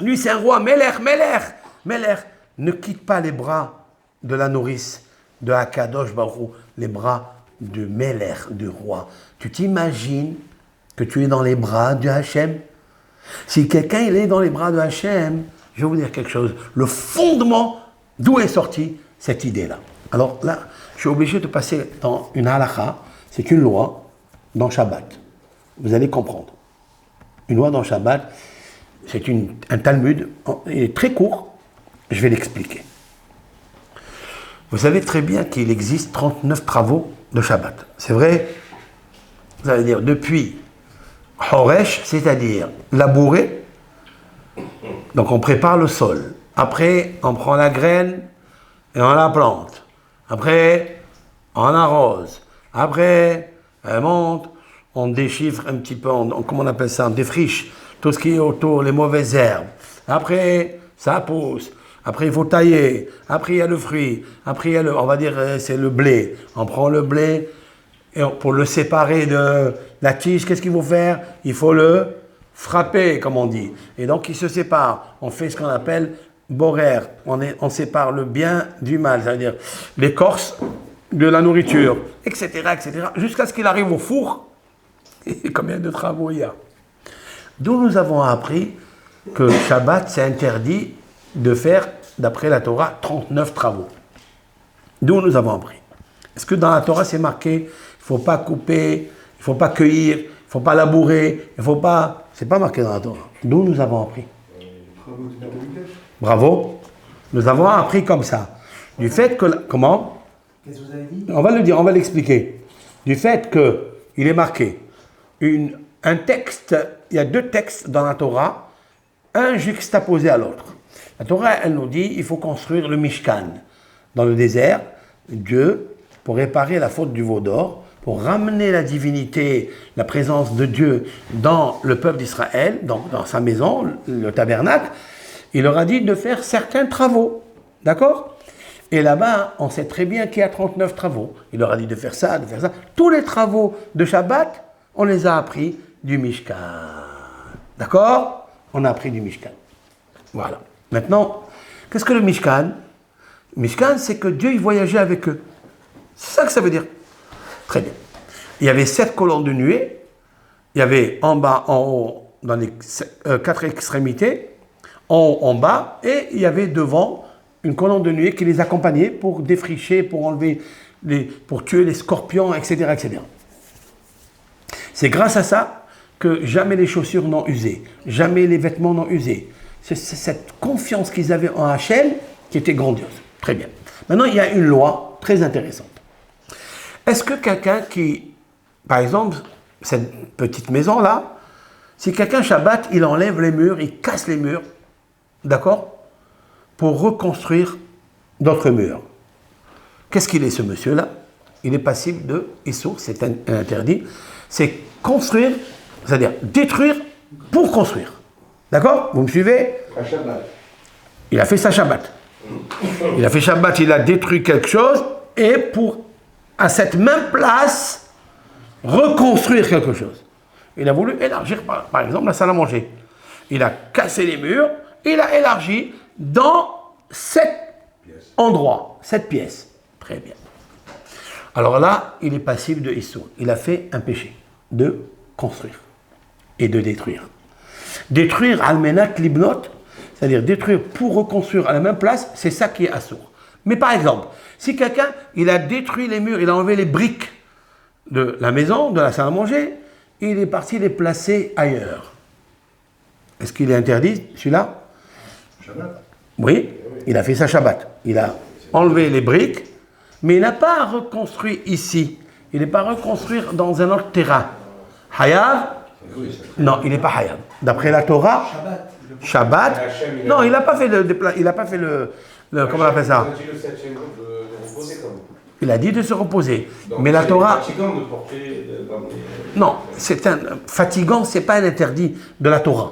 Lui, c'est un roi. Melech. Ne quitte pas les bras de la nourrice, de Akadosh Baruch Hu, les bras du Melech, du roi. Tu t'imagines que tu es dans les bras de Hachem? Si quelqu'un il est dans les bras de Hachem, je vais vous dire quelque chose. Le fondement, d'où est sortie cette idée-là? Alors là, je suis obligé de passer dans une halakha, c'est une loi dans Shabbat. Vous allez comprendre. Une loi dans Shabbat, c'est un Talmud, il est très court, je vais l'expliquer. Vous savez très bien qu'il existe 39 travaux de Shabbat. C'est vrai? Vous allez dire, depuis Horesh, c'est-à-dire labourer, donc on prépare le sol. Après, on prend la graine et on la plante. Après, on arrose. Après, elle monte, on déchiffre un petit peu, comment on appelle ça, on défriche tout ce qui est autour, les mauvaises herbes. Après, ça pousse. Après, il faut tailler. Après, il y a le fruit. Après, il y a on va dire, c'est le blé. On prend le blé Et pour le séparer de la tige, qu'est-ce qu'il faut faire? Il faut le frapper, comme on dit. Et donc, il se sépare. On fait ce qu'on appelle borer. On sépare le bien du mal, c'est-à-dire l'écorce de la nourriture, etc., etc., jusqu'à ce qu'il arrive au four. Et combien de travaux il y a? D'où nous avons appris que Shabbat, c'est interdit de faire, d'après la Torah, 39 travaux. D'où nous avons appris. Est-ce que dans la Torah, c'est marqué, il ne faut pas couper, il ne faut pas cueillir, il ne faut pas labourer, il ne faut pas... C'est pas marqué dans la Torah. D'où nous avons appris. Bravo. Nous avons appris comme ça. Du fait que... Comment? Qu'est-ce que vous avez dit? On va le dire, on va l'expliquer. Du fait qu'il est marqué un texte, il y a deux textes dans la Torah, un juxtaposé à l'autre. La Torah, elle nous dit il faut construire le Mishkan dans le désert, Dieu, pour réparer la faute du veau d'or, pour ramener la divinité, la présence de Dieu dans le peuple d'Israël, dans sa maison, le tabernacle. Il leur a dit de faire certains travaux. D'accord? Et là-bas, on sait très bien qu'il y a 39 travaux. Il leur a dit de faire ça, de faire ça. Tous les travaux de Shabbat, on les a appris du Mishkan. D'accord? On a appris du Mishkan. Voilà. Maintenant, qu'est-ce que le Mishkan? Le Mishkan, c'est que Dieu, il voyageait avec eux. C'est ça que ça veut dire. Très bien. Il y avait 7 colonnes de nuée. Il y avait en bas, en haut, dans les 4 extrémités, en haut, en bas, et il y avait devant une colonne de nuée qui les accompagnait pour défricher, pour enlever, pour tuer les scorpions, etc., etc. C'est grâce à ça que jamais les chaussures n'ont usé, jamais les vêtements n'ont usé. C'est cette confiance qu'ils avaient en Hachem qui était grandiose. Très bien. Maintenant, il y a une loi très intéressante. Est-ce que quelqu'un qui, par exemple, cette petite maison-là, si quelqu'un Shabbat, il enlève les murs, il casse les murs, d'accord, pour reconstruire d'autres murs. Qu'est-ce qu'il est, ce monsieur-là? Il est passible de Issour, c'est interdit. C'est construire, c'est-à-dire détruire pour construire. D'accord? Vous me suivez? À Shabbat. Il a fait sa Shabbat. Il a fait Shabbat, il a détruit quelque chose, et pour, à cette même place, reconstruire quelque chose. Il a voulu élargir, par exemple, la salle à manger. Il a cassé les murs, il a élargi dans 7 endroits, 7 pièces. Très bien. Alors là, il est passible de Issour. Il a fait un péché de construire et de détruire. Détruire almenat libnot, c'est-à-dire détruire pour reconstruire à la même place, c'est ça qui est assour. Mais par exemple, si quelqu'un, il a détruit les murs, il a enlevé les briques de la maison, de la salle à manger, il est parti les placer ailleurs. Est-ce qu'il est interdit, celui-là? Shabbat. Oui, il a fait sa Shabbat. Il a enlevé les briques, mais il n'a pas reconstruit ici. Il n'est pas reconstruit dans un autre terrain. Hayav? Non, il n'est pas Hayav. D'après la Torah, Shabbat. Non, il n'a pas fait il n'a pas fait le comment on appelle ça? Il a dit de se reposer. Donc, mais la Torah. C'est fatigant de porter. Non, c'est fatigant, c'est pas un interdit de la Torah.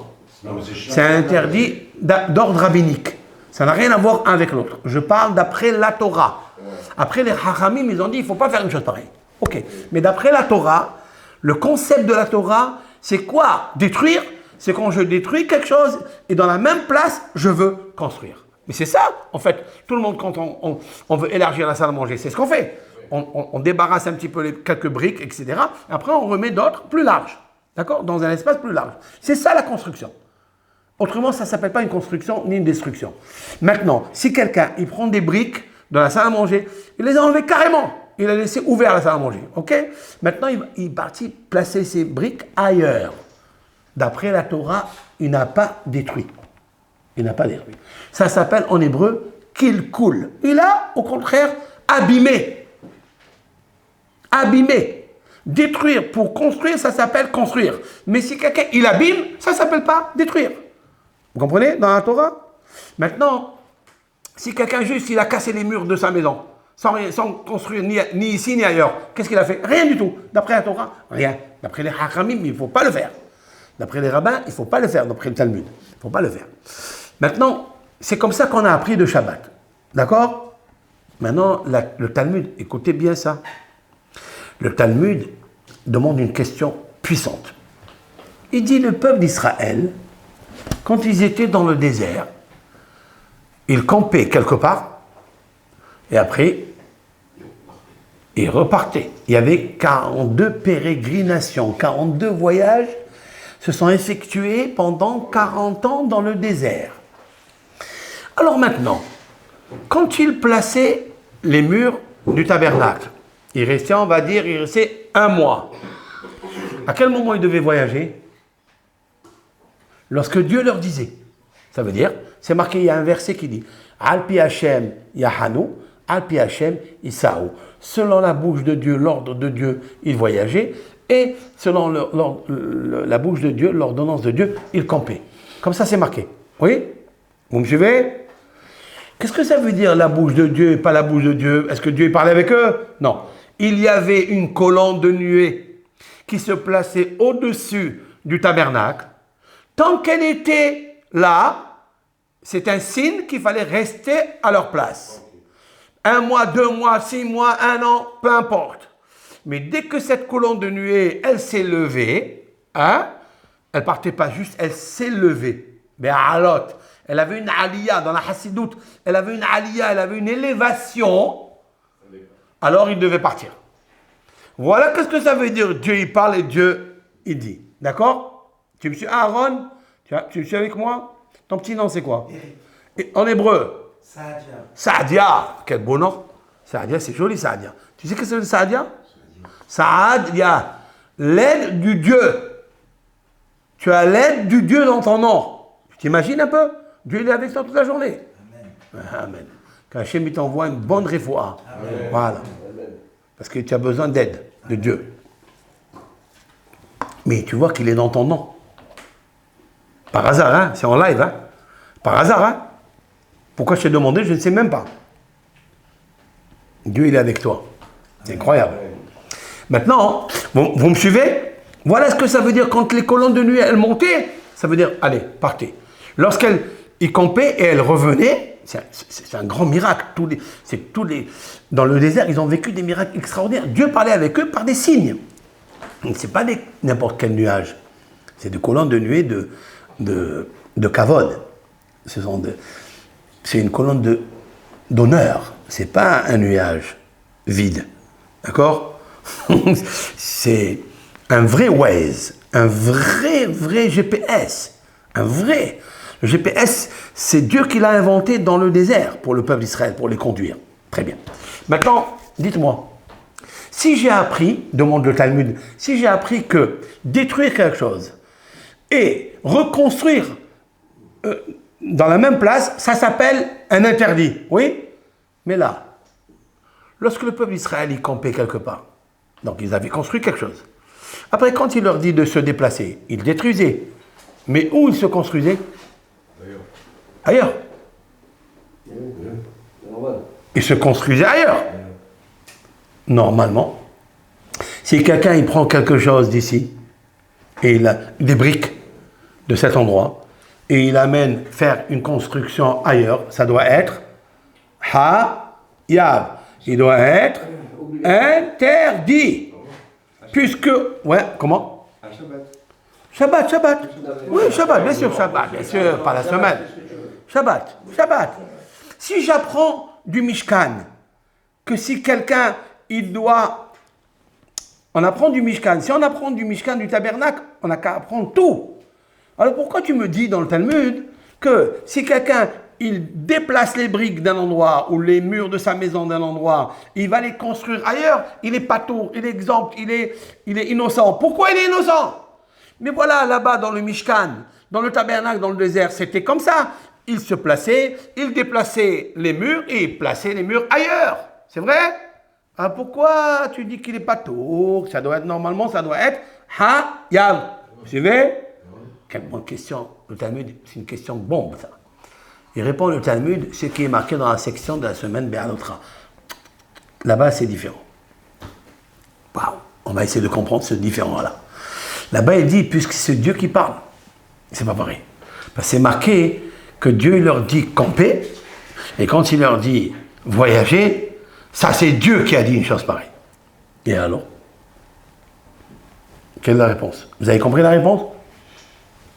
C'est un interdit d'ordre rabbinique. Ça n'a rien à voir un avec l'autre. Je parle d'après la Torah. Après, les Chachamim, ils ont dit, il ne faut pas faire une chose pareille. Ok. Mais d'après la Torah, le concept de la Torah, c'est quoi? Détruire, c'est quand je détruis quelque chose et dans la même place, je veux construire. Mais c'est ça, en fait. Tout le monde, quand on veut élargir la salle à manger, c'est ce qu'on fait. On débarrasse un petit peu quelques briques, etc. Après, on remet d'autres plus larges. D'accord? Dans un espace plus large. C'est ça la construction. Autrement, ça ne s'appelle pas une construction ni une destruction. Maintenant, si quelqu'un, il prend des briques de la salle à manger, il les a enlevées carrément. Il a laissé ouvert la salle à manger. Ok? Maintenant, il est parti placer ses briques ailleurs. D'après la Torah, il n'a pas détruit. Il n'a pas détruit. Ça s'appelle en hébreu kilkul. Il a, au contraire, abîmé. Abîmé. Détruire pour construire, ça s'appelle construire. Mais si quelqu'un, il abîme, ça ne s'appelle pas détruire. Vous comprenez, dans la Torah? Maintenant, si quelqu'un juste, il a cassé les murs de sa maison, sans construire ni ici ni ailleurs, qu'est-ce qu'il a fait? Rien du tout. D'après la Torah, rien. D'après les Hachamim, il ne faut pas le faire. D'après les rabbins, il ne faut pas le faire. D'après le Talmud, il ne faut pas le faire. Maintenant, c'est comme ça qu'on a appris de Shabbat. D'accord? Maintenant, le Talmud, écoutez bien ça. le Talmud demande une question puissante. Il dit le peuple d'Israël, quand ils étaient dans le désert, ils campaient quelque part, et après, ils repartaient. Il y avait 42 pérégrinations, 42 voyages se sont effectués pendant 40 ans dans le désert. Alors maintenant, quand ils plaçaient les murs du tabernacle, il restait, on va dire, il restait 1 mois. À quel moment ils devaient voyager? Lorsque Dieu leur disait. Ça veut dire, c'est marqué, il y a un verset qui dit Alpi Hashem Yahanu, Alpi Hashem Isaou. Selon la bouche de Dieu, l'ordre de Dieu, ils voyageaient, et selon la bouche de Dieu, l'ordonnance de Dieu, ils campaient. Comme ça, c'est marqué. Oui? Vous me suivez? Qu'est-ce que ça veut dire la bouche de Dieu et pas la bouche de Dieu? Est-ce que Dieu parlait avec eux? Non. Il y avait une colonne de nuée qui se plaçait au-dessus du tabernacle. Tant qu'elle était là, c'est un signe qu'il fallait rester à leur place. 1 mois, 2 mois, 6 mois, 1 an, peu importe. Mais dès que cette colonne de nuée, elle s'est levée, hein, elle partait pas juste, elle s'est levée. Mais alot, elle avait une aliyah dans la chassidoute, elle avait une aliyah, elle avait une élévation, alors il devait partir. Voilà qu'est-ce que ça veut dire, Dieu il parle et Dieu il dit. D'accord? Tu me suis Aaron? Tu me suis avec moi? Ton petit nom c'est quoi? Et en hébreu? Saadia. Saadia. Quel beau nom. Saadia, c'est joli Saadia. Tu sais ce que c'est le Saadia? Saadia, l'aide du Dieu. Tu as l'aide du Dieu dans ton nom. Tu t'imagines un peu? Dieu il est avec toi toute la journée. Amen. Amen. Qu'Hachem il t'envoie une bonne réfoua. Voilà. Parce que tu as besoin d'aide de Dieu. Mais tu vois qu'il est dans ton nom. Par hasard, hein? C'est en live, hein? Par hasard, hein? Pourquoi je t'ai demandé, je ne sais même pas. Dieu, il est avec toi. C'est incroyable. Maintenant, vous me suivez? Voilà ce que ça veut dire quand les colonnes de nuit, elles montaient. Ça veut dire, allez, partez. Lorsqu'elles campaient et elles revenaient, c'est un grand miracle. Dans le désert, ils ont vécu des miracles extraordinaires. Dieu parlait avec eux par des signes. Ce n'est pas n'importe quel nuage. C'est des colonnes de nuée de kavod. C'est une colonne d'honneur. Ce n'est pas un nuage vide. D'accord? C'est un vrai Waze, un vrai GPS. Un vrai. Le GPS, c'est Dieu qui l'a inventé dans le désert pour le peuple d'Israël, pour les conduire. Très bien. Maintenant, dites-moi, si j'ai appris, demande le Talmud, si j'ai appris que détruire quelque chose et reconstruire dans la même place, ça s'appelle un interdit. Oui? Mais là, lorsque le peuple d'Israël y campait quelque part, donc ils avaient construit quelque chose. Après, quand il leur dit de se déplacer, ils détruisaient. Mais où ils se construisaient? Ailleurs. Ils se construisaient ailleurs. Normalement, si quelqu'un il prend quelque chose d'ici, et il a des briques de cet endroit, et il amène faire une construction ailleurs, ça doit être ha-yav. Il doit être interdit. Puisque, ouais, comment? Shabbat. Oui, Shabbat, bien sûr, pas la semaine. Shabbat. Si j'apprends du Mishkan, que si quelqu'un, il doit... On apprend du Mishkan. Si on apprend du Mishkan, du tabernacle, on n'a qu'à apprendre tout. Alors pourquoi tu me dis dans le Talmud que si quelqu'un, il déplace les briques d'un endroit ou les murs de sa maison d'un endroit, il va les construire ailleurs, il est patour, il est exempt, il est innocent. Pourquoi il est innocent? Mais voilà, là-bas dans le Mishkan, dans le tabernacle, dans le désert, c'était comme ça. Il se plaçait, il déplaçait les murs et il plaçait les murs ailleurs. C'est vrai? Ah, pourquoi tu dis qu'il est patour? Ça doit être, normalement, ça doit être ha-yav. Vous suivez? Quelle bonne question. Le Talmud, c'est une question bombe, ça. Il répond le Talmud, ce qui est marqué dans la section de la semaine Béalotra. Là-bas, c'est différent. Waouh, on va essayer de comprendre ce différent-là. Là-bas, il dit, puisque c'est Dieu qui parle, c'est pas pareil. Parce que c'est marqué que Dieu il leur dit camper, et quand il leur dit voyager, ça c'est Dieu qui a dit une chose pareille. Et alors, Quelle est la réponse? Vous avez compris la réponse?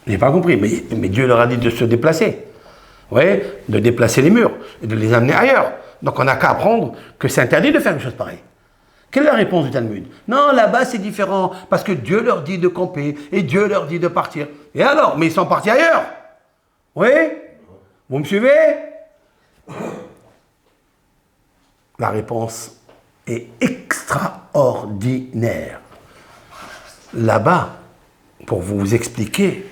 Je n'ai pas compris, mais Dieu leur a dit de se déplacer. Oui, de déplacer les murs et de les amener ailleurs. Donc on n'a qu'à apprendre que c'est interdit de faire une chose pareille. Quelle est la réponse du Talmud? Non, là-bas c'est différent, parce que Dieu leur dit de camper et Dieu leur dit de partir. Et alors? Mais ils sont partis ailleurs. Oui? Vous me suivez? La réponse est extraordinaire. Là-bas, pour vous expliquer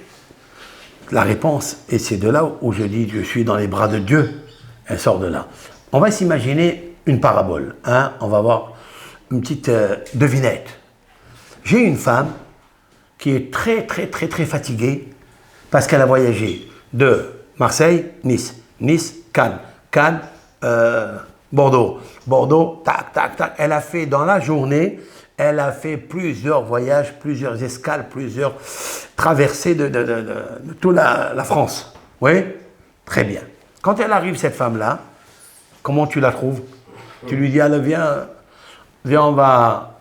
la réponse, et c'est de là où je dis je suis dans les bras de Dieu, elle sort de là. On va s'imaginer une parabole, hein? On va voir une petite devinette. J'ai une femme qui est très fatiguée parce qu'elle a voyagé de Marseille, Nice, Nice, Cannes, Cannes, Bordeaux, Bordeaux, tac. Elle a fait dans la journée, elle a fait plusieurs voyages, plusieurs escales, plusieurs traversées de toute la France. Oui? Très bien. Quand elle arrive, cette femme-là, comment tu la trouves? Tu lui dis, allez, viens, on va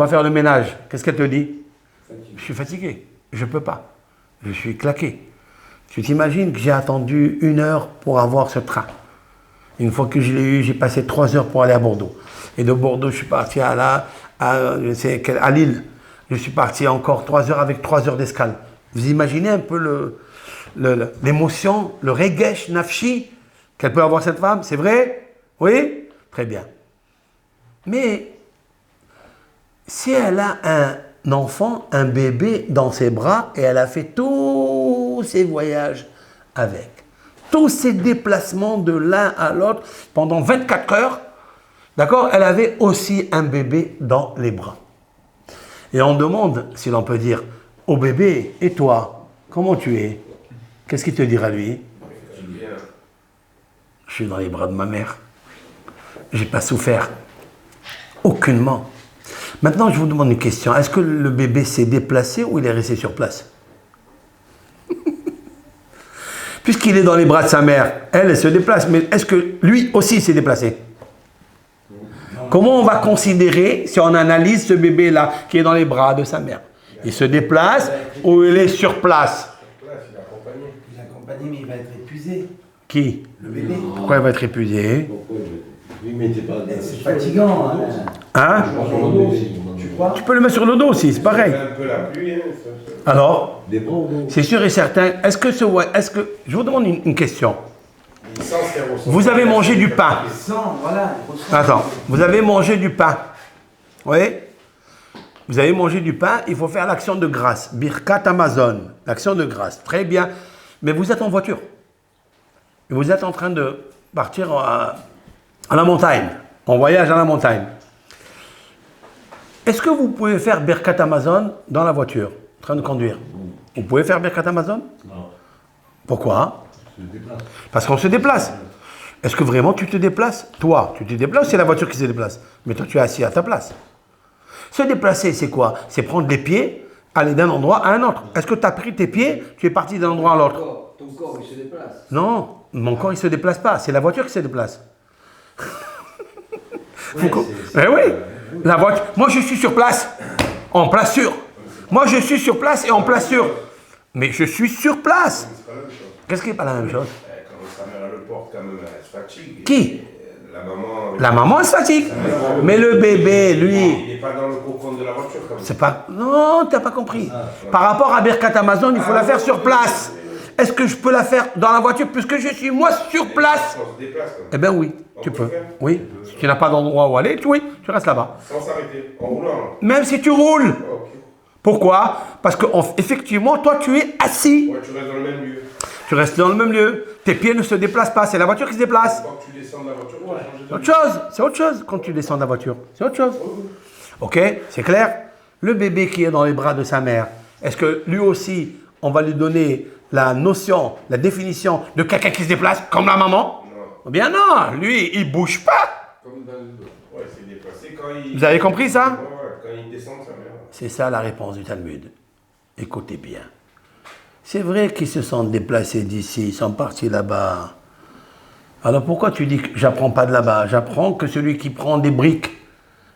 faire le ménage. Qu'est-ce qu'elle te dit? Je suis fatigué, je ne peux pas, je suis claqué. Tu t'imagines que j'ai attendu 1 heure pour avoir ce train. Une fois que je l'ai eu, j'ai passé 3 heures pour aller à Bordeaux. Et de Bordeaux, je suis parti à Lille. Je suis parti encore 3 heures avec 3 heures d'escale. Vous imaginez un peu l'émotion, le regesh nafshi qu'elle peut avoir cette femme? C'est vrai? Oui? Très bien. Mais si elle a un enfant, un bébé dans ses bras, et elle a fait tous ces voyages avec, tous ces déplacements de l'un à l'autre pendant 24 heures, d'accord, elle avait aussi un bébé dans les bras. Et on demande, si l'on peut dire, au bébé, et toi, comment tu es? Qu'est-ce qu'il te dira lui? Je suis dans les bras de ma mère. J'ai pas souffert. Aucunement. Maintenant, je vous demande une question. Est-ce que le bébé s'est déplacé ou il est resté sur place? Puisqu'il est dans les bras de sa mère, elle se déplace. Mais est-ce que lui aussi s'est déplacé? Comment on va considérer, si on analyse ce bébé-là, qui est dans les bras de sa mère? Il se déplace ou il est sur place? Il est accompagné, mais il va être épuisé. Qui? Le bébé. Pourquoi il va être épuisé? C'est fatigant. Hein? Tu crois? Tu peux le mettre sur le dos aussi, c'est pareil. Un peu la pluie, hein, Alors, c'est sûr et certain. Est-ce que je vous demande une question. Vous avez mangé du pain. Voilà. Attends, vous avez mangé du pain. Oui? Vous avez mangé du pain, il faut faire l'action de grâce. Birkat Amazon, l'action de grâce. Très bien. Mais vous êtes en voiture. Et vous êtes en train de partir à la montagne. En voyage à la montagne. Est-ce que vous pouvez faire Birkat Amazon dans la voiture, en train de conduire? Vous pouvez faire Birkat Amazon? Non. Pourquoi? Parce qu'on se déplace. Est-ce que vraiment tu te déplaces? Toi, tu te déplaces, c'est la voiture qui se déplace. Mais toi, tu es assis à ta place. Se déplacer, c'est quoi? C'est prendre les pieds, aller d'un endroit à un autre. Est-ce que tu as pris tes pieds, tu es parti d'un endroit à l'autre? Ton corps, il se déplace. Non, mon corps, il ne se déplace pas. C'est la voiture qui se déplace. Oui, la voiture. Moi, je suis sur place, en place sûre. Moi, je suis sur place et en place sûre. Mais je suis sur place. Qu'est-ce qui n'est pas la même chose? Quand sa mère le porte, quand même, elle se fatigue. Qui? La maman. La maman, elle se fatigue. Mais le bébé, lui... Il n'est pas dans le cocon de la voiture, quand même. C'est pas... Non, tu n'as pas compris. Par rapport à Birkat Amazon, il faut la faire sur place. Est-ce que je peux la faire dans la voiture puisque je suis, moi, sur place? On se déplace, quand même. Eh bien, oui, tu peux. Oui. Si tu n'as pas d'endroit où aller, oui, tu restes là-bas. Sans s'arrêter, en roulant. Même si tu roules. Ok. Pourquoi? Parce que, effectivement, toi, tu es assis. Ouais, tu restes dans le même lieu. Tu restes dans le même lieu. Tes pieds ne se déplacent pas. C'est la voiture qui se déplace. Quand tu descends de la voiture, tu vas changer de C'est autre chose. C'est autre chose quand tu descends de la voiture. C'est autre chose. Ok? C'est clair? Le bébé qui est dans les bras de sa mère, est-ce que lui aussi, on va lui donner la notion, la définition de quelqu'un qui se déplace comme la maman? Non. Eh bien non, lui, il bouge pas. Comme dans le... Ouais, c'est déplacé quand il... Vous avez compris ça? Ouais, quand il descend, sa mère. C'est ça la réponse du Talmud. Écoutez bien. C'est vrai qu'ils se sont déplacés d'ici, ils sont partis là-bas. Alors pourquoi tu dis que j'apprends pas de là-bas? J'apprends que celui qui prend des briques,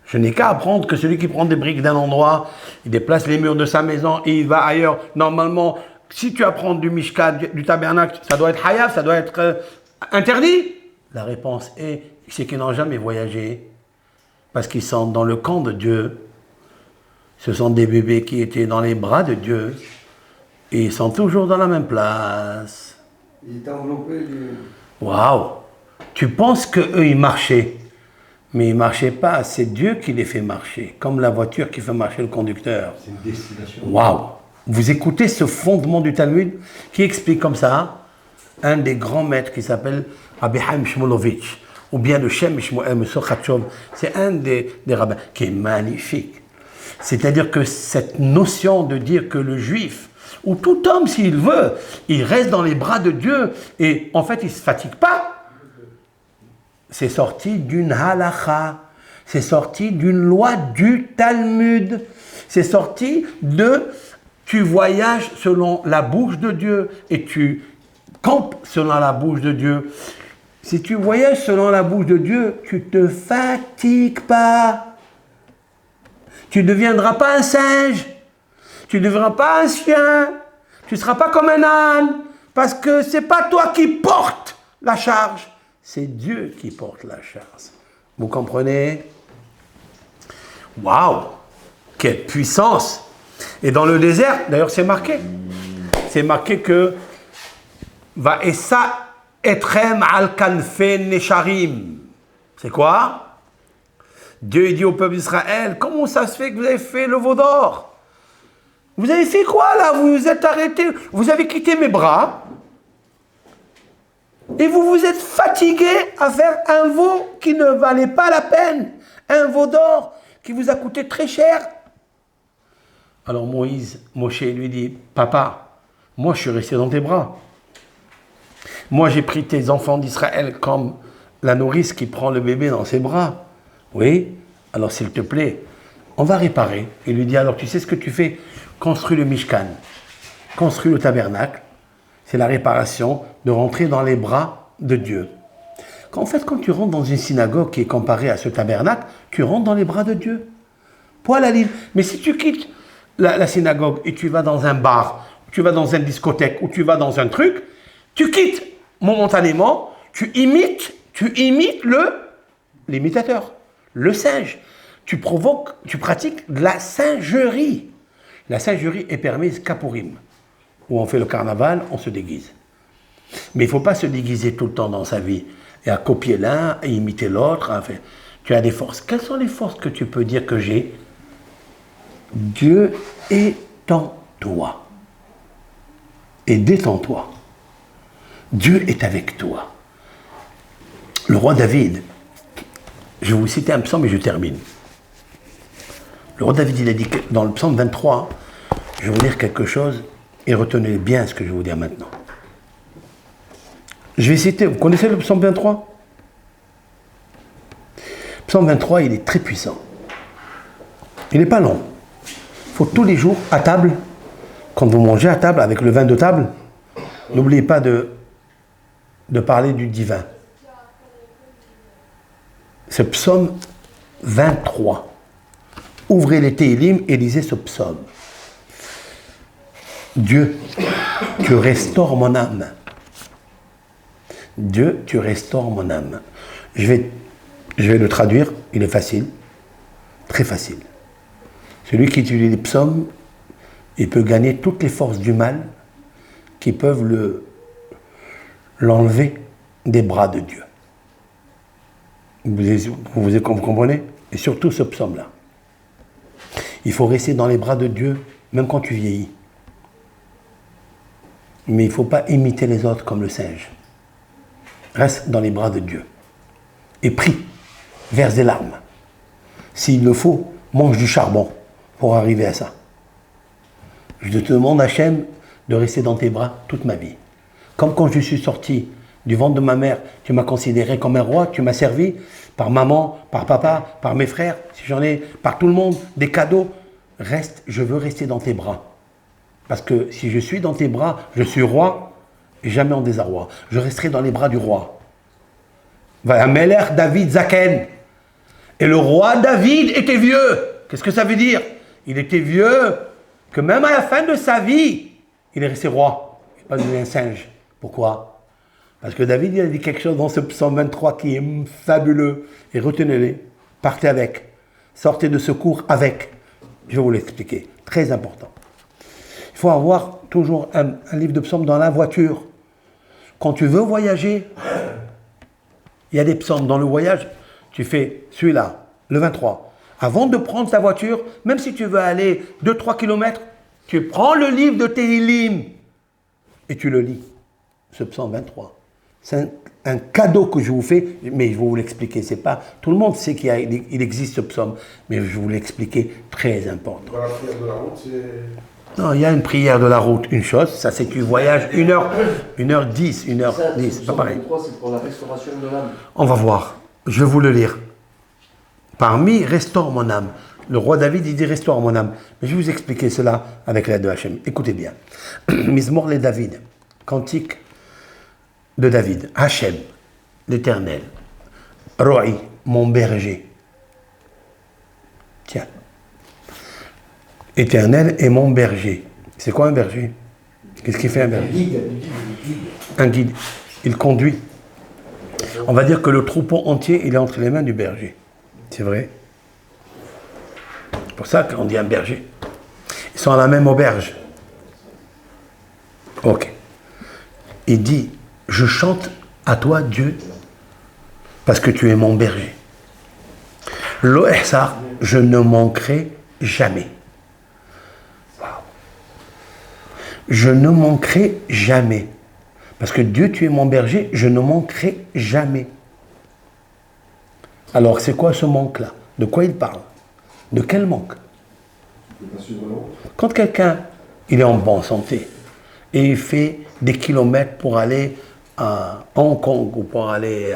Je n'ai qu'à apprendre que celui qui prend des briques d'un endroit, il déplace les murs de sa maison et il va ailleurs. Normalement, si tu apprends du Mishkan, du tabernacle, ça doit être hayab, ça doit être interdit. La réponse est, c'est qu'ils n'ont jamais voyagé. Parce qu'ils sont dans le camp de Dieu. Ce sont des bébés qui étaient dans les bras de Dieu. Et ils sont toujours dans la même place. Ils étaient enveloppés du... Waouh! Tu penses qu'eux, ils marchaient. Mais ils ne marchaient pas, c'est Dieu qui les fait marcher, comme la voiture qui fait marcher le conducteur. C'est une destination. Waouh! Vous écoutez ce fondement du Talmud qui explique comme ça un des grands maîtres qui s'appelle Rabbi Chaim Shmulevitch, ou bien le Shem Shmuel Sokhatchov. C'est un des rabbins qui est magnifique. C'est-à-dire que cette notion de dire que le juif, ou tout homme s'il veut, il reste dans les bras de Dieu et en fait il ne se fatigue pas. C'est sorti d'une halakha, c'est sorti d'une loi du Talmud, c'est sorti de tu voyages selon la bouche de Dieu et tu campes selon la bouche de Dieu. Si tu voyages selon la bouche de Dieu, tu ne te fatigues pas. Tu ne deviendras pas un singe, tu ne deviendras pas un chien, tu ne seras pas comme un âne, parce que ce n'est pas toi qui portes la charge. C'est Dieu qui porte la charge. Vous comprenez? Waouh! Quelle puissance! Et dans le désert, d'ailleurs c'est marqué que Va'essa etrem al kanfe nesharim. C'est quoi? Dieu dit au peuple d'Israël, comment ça se fait que vous avez fait le veau d'or? Vous avez fait quoi là? Vous vous êtes arrêté, vous avez quitté mes bras. Et vous vous êtes fatigué à faire un veau qui ne valait pas la peine. Un veau d'or qui vous a coûté très cher. Alors Moshe lui dit, papa, moi je suis resté dans tes bras. Moi j'ai pris tes enfants d'Israël comme la nourrice qui prend le bébé dans ses bras. Oui, alors s'il te plaît, on va réparer. Il lui dit, alors tu sais ce que tu fais? Construis le Mishkan, construis le tabernacle. C'est la réparation de rentrer dans les bras de Dieu. En fait, quand tu rentres dans une synagogue qui est comparée à ce tabernacle, tu rentres dans les bras de Dieu. Poil à l'île. Mais si tu quittes la synagogue et tu vas dans un bar, tu vas dans une discothèque ou tu vas dans un truc, tu quittes momentanément, tu imites l'imitateur, le singe. Tu pratiques la singerie. La singerie est permise qu'à Purim, où on fait le carnaval, on se déguise. Mais il ne faut pas se déguiser tout le temps dans sa vie, et à copier l'un, et imiter l'autre. Enfin, tu as des forces. Quelles sont les forces que tu peux dire que j'ai? Dieu est en toi. Et détends-toi. Dieu est avec toi. Le roi David, je vais vous citer un psaume et je termine. Le roi David, il a dit que dans le psaume 23, je vais vous dire quelque chose et retenez bien ce que je vais vous dire maintenant. Je vais citer, vous connaissez le psaume 23? Le psaume 23, il est très puissant. Il n'est pas long. Il faut tous les jours, à table, quand vous mangez à table, avec le vin de table, n'oubliez pas de parler du divin. Ce psaume 23. Ouvrez les Télim et lisez ce psaume. Dieu, tu restaures mon âme. Dieu, tu restaures mon âme. Je vais le traduire, il est facile, très facile. Celui qui utilise les psaumes, il peut gagner toutes les forces du mal qui peuvent l'enlever des bras de Dieu. Vous comprenez? Et surtout ce psaume-là. Il faut rester dans les bras de Dieu, même quand tu vieillis. Mais il ne faut pas imiter les autres comme le singe. Reste dans les bras de Dieu. Et prie, verse des larmes. S'il le faut, mange du charbon pour arriver à ça. Je te demande, Hachem, de rester dans tes bras toute ma vie. Comme quand je suis sorti du ventre de ma mère, tu m'as considéré comme un roi, tu m'as servi par maman, par papa, par mes frères, si j'en ai, par tout le monde, des cadeaux. Reste, je veux rester dans tes bras. Parce que si je suis dans tes bras, je suis roi, et jamais en désarroi. Je resterai dans les bras du roi. Melech David Zaken, Et le roi David était vieux. Qu'est-ce que ça veut dire? Il était vieux, que même à la fin de sa vie, il est resté roi. Il n'est pas devenu un singe. Pourquoi? Parce que David, il a dit quelque chose dans ce psaume 23 qui est fabuleux. Et retenez-les, partez avec. Sortez de secours avec. Je vais vous l'expliquer. Très important. Il faut avoir toujours un livre de psaumes dans la voiture. Quand tu veux voyager, il y a des psaumes dans le voyage. Tu fais celui-là, le 23. Avant de prendre ta voiture, même si tu veux aller 2-3 km, tu prends le livre de Tehillim et tu le lis. Ce psaume 23. C'est un cadeau que je vous fais, mais je vais vous l'expliquer. C'est pas, tout le monde sait qu'il existe ce psaume, mais je vais vous l'expliquer, très important. Dans la prière de la route, c'est... Non, il y a une prière de la route, une chose, ça c'est tu voyages 1h10, 1h10, c'est pas pareil. C'est pour la restauration de l'âme. On va voir, je vais vous le lire. Parmi, restaure mon âme. Le roi David, il dit restaure mon âme. Mais je vais vous expliquer cela avec l'aide de Hachem. Écoutez bien. Mizmor le David, cantique de David. Hachem, l'Éternel. Roi, mon berger. Tiens. Éternel est mon berger. C'est quoi un berger? Qu'est-ce qu'il fait un berger? Un guide. Il conduit. On va dire que le troupeau entier, il est entre les mains du berger. C'est vrai. C'est pour ça qu'on dit un berger. Ils sont à la même auberge. Ok. Il dit, je chante à toi, Dieu, parce que tu es mon berger. L'Ohsar, je ne manquerai jamais. Je ne manquerai jamais. Parce que Dieu, tu es mon berger, je ne manquerai jamais. Alors, c'est quoi ce manque-là? De quoi il parle? De quel manque? Quand quelqu'un, il est en bonne santé, et il fait des kilomètres pour aller à Hong Kong, ou pour aller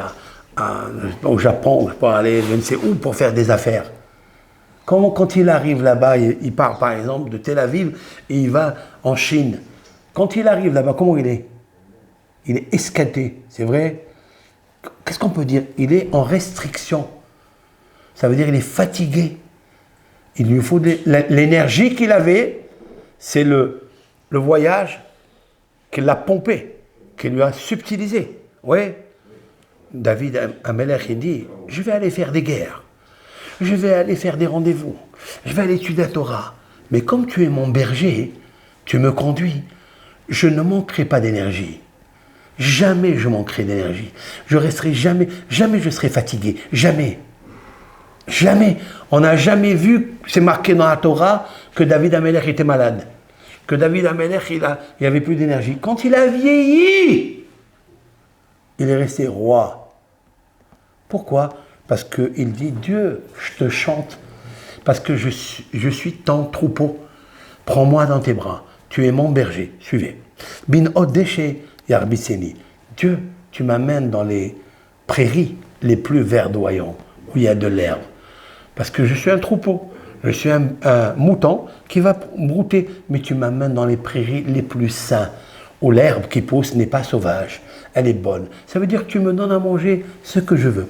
au Japon, ou pour aller je ne sais où, pour faire des affaires. Quand il arrive là-bas, il part par exemple de Tel Aviv, et il va en Chine. Quand il arrive là-bas, comment il est? Il est esquinté, c'est vrai? Qu'est-ce qu'on peut dire? Il est en restriction. Ça veut dire qu'il est fatigué. Il lui faut l'énergie qu'il avait, c'est le voyage qui l'a pompé, qui lui a subtilisé. Oui. David Amelech, il dit, je vais aller faire des guerres. Je vais aller faire des rendez-vous. Je vais aller étudier la Torah. Mais comme tu es mon berger, tu me conduis, je ne manquerai pas d'énergie. Jamais je manquerai d'énergie. Je resterai jamais je serai fatigué. Jamais. Jamais. On n'a jamais vu, c'est marqué dans la Torah, que David Amelech était malade. Que David Amelech, il avait plus d'énergie. Quand il a vieilli, il est resté roi. Pourquoi? Parce qu'il dit, Dieu, je te chante, parce que je suis ton troupeau. Prends-moi dans tes bras. Tu es mon berger. Suivez. Bin Odeshe Yarbitseni. Dieu, tu m'amènes dans les prairies les plus verdoyantes, où il y a de l'herbe. Parce que je suis un troupeau. Je suis un mouton qui va brouter. Mais tu m'amènes dans les prairies les plus saines, où l'herbe qui pousse n'est pas sauvage. Elle est bonne. Ça veut dire que tu me donnes à manger ce que je veux.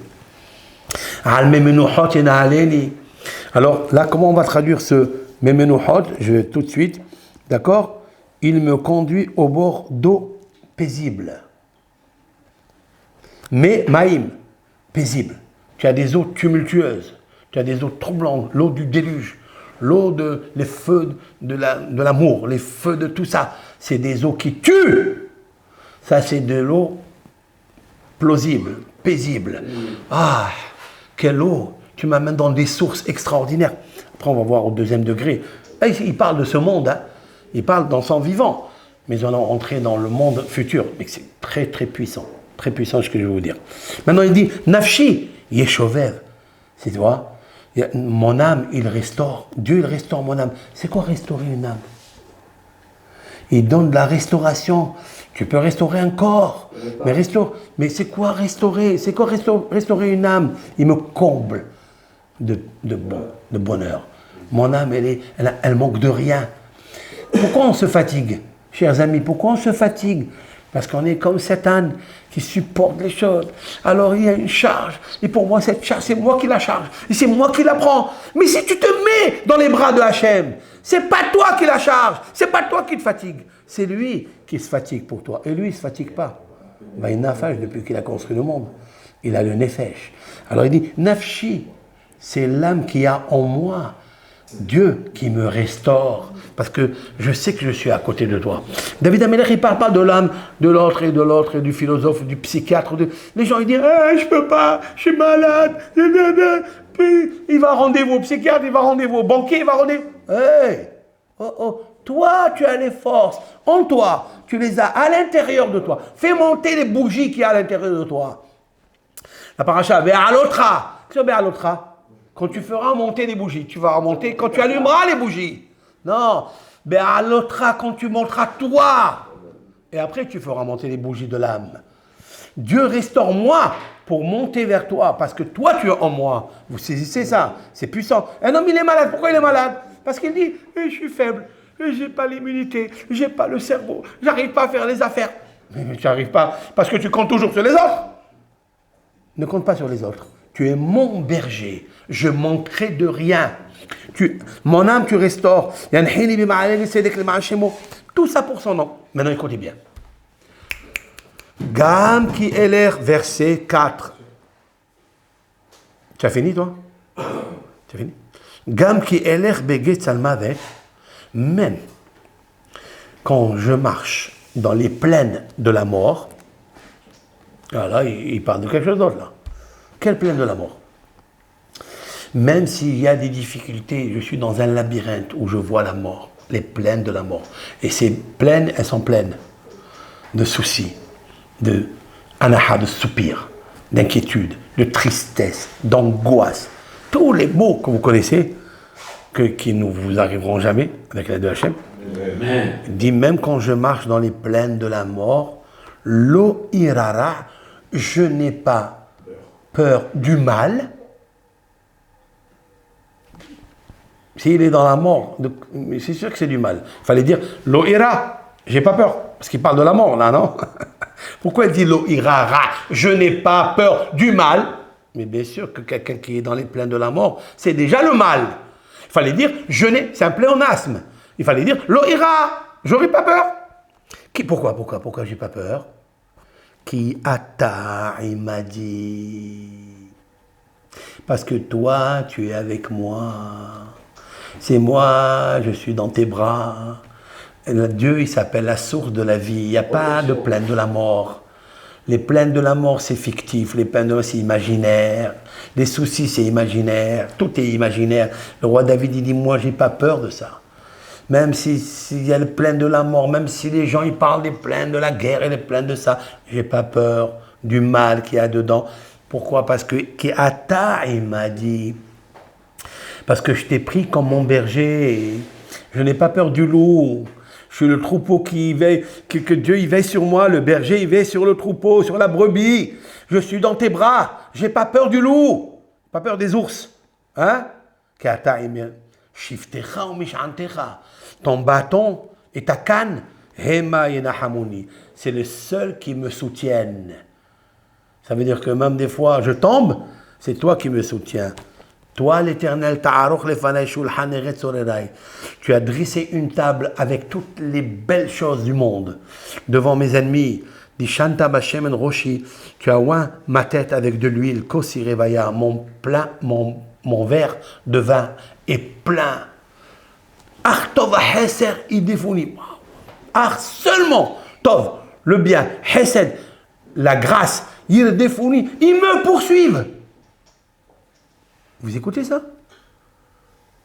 Alors là, comment on va traduire ce Memenuhot? Je vais tout de suite. D'accord? Il me conduit au bord d'eau paisible. Mais Maïm, paisible. Tu as des eaux tumultueuses. Tu as des eaux troublantes. L'eau du déluge. L'eau les feux de l'amour. Les feux de tout ça. C'est des eaux qui tuent. Ça, c'est de l'eau plausible, paisible. Ah, quelle eau! Tu m'amènes dans des sources extraordinaires. Après, on va voir au deuxième degré. Là, il parle de ce monde. Hein. Il parle dans son vivant. Mais on est entré dans le monde futur. Mais c'est très, très puissant. Très puissant, ce que je vais vous dire. Maintenant, il dit, Nafshi, Yeshovev. C'est toi. Mon âme, il restaure. Dieu, il restaure mon âme. C'est quoi restaurer une âme? Il donne de la restauration. Tu peux restaurer un corps. Mais c'est quoi restaurer? C'est quoi restaurer une âme? Il me comble de bonheur. Mon âme, elle manque de rien. Pourquoi on se fatigue, chers amis? Pourquoi on se fatigue? Parce qu'on est comme cet âne qui supporte les choses. Alors il y a une charge. Et pour moi, cette charge, c'est moi qui la charge. Et c'est moi qui la prends. Mais si tu te mets dans les bras de Hachem, c'est pas toi qui la charge. C'est pas toi qui te fatigue. C'est lui qui se fatigue pour toi. Et lui, il ne se fatigue pas. Ben, il nafesh depuis qu'il a construit le monde. Il a le nefesh. Alors il dit, nafshi, c'est l'âme qui a en moi. Dieu qui me restaure, parce que je sais que je suis à côté de toi. David Amelech, il ne parle pas de l'âme de l'autre, et du philosophe, du psychiatre. Les gens, ils disent, je ne peux pas, je suis malade. Puis, il va rendez-vous au psychiatre, il va rendez-vous au banquier, il va rendez-vous. Hey, toi, tu as les forces en toi, tu les as à l'intérieur de toi. Fais monter les bougies qu'il y a à l'intérieur de toi. La paracha, Be'alotra. Qu'est-ce que Be'alotra? Quand tu feras monter les bougies, tu vas remonter quand tu allumeras les bougies. Non, Be'alotra, quand tu monteras toi. Et après, tu feras monter les bougies de l'âme. Dieu restaure moi pour monter vers toi, parce que toi, tu es en moi. Vous saisissez ça? C'est puissant. Un homme, il est malade. Pourquoi il est malade? Parce qu'il dit, je suis faible, je n'ai pas l'immunité, je n'ai pas le cerveau, j'arrive pas à faire les affaires. Mais tu n'arrives pas, parce que tu comptes toujours sur les autres. Ne compte pas sur les autres. Tu es mon berger. Je manquerai de rien. Mon âme, tu restaures. Tout ça pour son nom. Maintenant, écoutez bien. Gam qui est l'air, verset 4. Tu as fini, toi? Tu as fini? Gam qui est l'air, béguet salmavet. Même quand je marche dans les plaines de la mort, là, il parle de quelque chose d'autre, là. Quelle plaine de la mort? Même s'il y a des difficultés, je suis dans un labyrinthe où je vois la mort, les plaines de la mort. Et ces plaines, elles sont pleines de soucis, de anaha, de soupirs, d'inquiétude, de tristesse, d'angoisse. Tous les mots que vous connaissez, qui ne vous arriveront jamais avec l'aide de Hachem. Dit même quand je marche dans les plaines de la mort, lo irara, je n'ai pas peur du mal. S'il est dans la mort, c'est sûr que c'est du mal. Il fallait dire lo ira, j'ai pas peur, parce qu'il parle de la mort là, non? Pourquoi il dit lo irara, je n'ai pas peur du mal? Mais bien sûr que quelqu'un qui est dans les plaines de la mort, c'est déjà le mal. Il fallait dire c'est un pléonasme. Il fallait dire lo ira, j'aurais pas peur. Pourquoi j'ai pas peur? Qui ata, il m'a dit. Parce que toi, tu es avec moi. C'est moi, je suis dans tes bras. Et Dieu, il s'appelle la source de la vie. Il n'y a pas de plaine de la mort. Les plaines de la mort, c'est fictif. Les plaines de la mort, c'est imaginaire. Les soucis, c'est imaginaire. Tout est imaginaire. Le roi David, il dit, moi, j'ai pas peur de ça. Même s'il y a les plaines de la mort, même si les gens ils parlent des plaines de la guerre et des plaines de ça, j'ai pas peur du mal qu'il y a dedans. Pourquoi? Parce que Kéata, il m'a dit, parce que je t'ai pris comme mon berger, je n'ai pas peur du loup. Je suis le troupeau qui veille, que Dieu il veille sur moi, le berger il veille sur le troupeau, sur la brebis. Je suis dans tes bras, j'ai pas peur du loup, pas peur des ours. Hein? Kéata, il m'a dit, Shiftecha ou mishantecha. Ton bâton et ta canne, Hema yenahamuni. C'est le seul qui me soutiennent. Ça veut dire que même des fois je tombe, c'est toi qui me soutiens. Toi, l'Éternel, tu as dressé une table avec toutes les belles choses du monde devant mes ennemis. Tu as oint ma tête avec de l'huile, Kosirevaya, mon verre de vin est plein. Tov Hesed idifuni. Seulement Tov, le bien, Hesed, la grâce, idifuni, ils me poursuivent. Vous écoutez ça?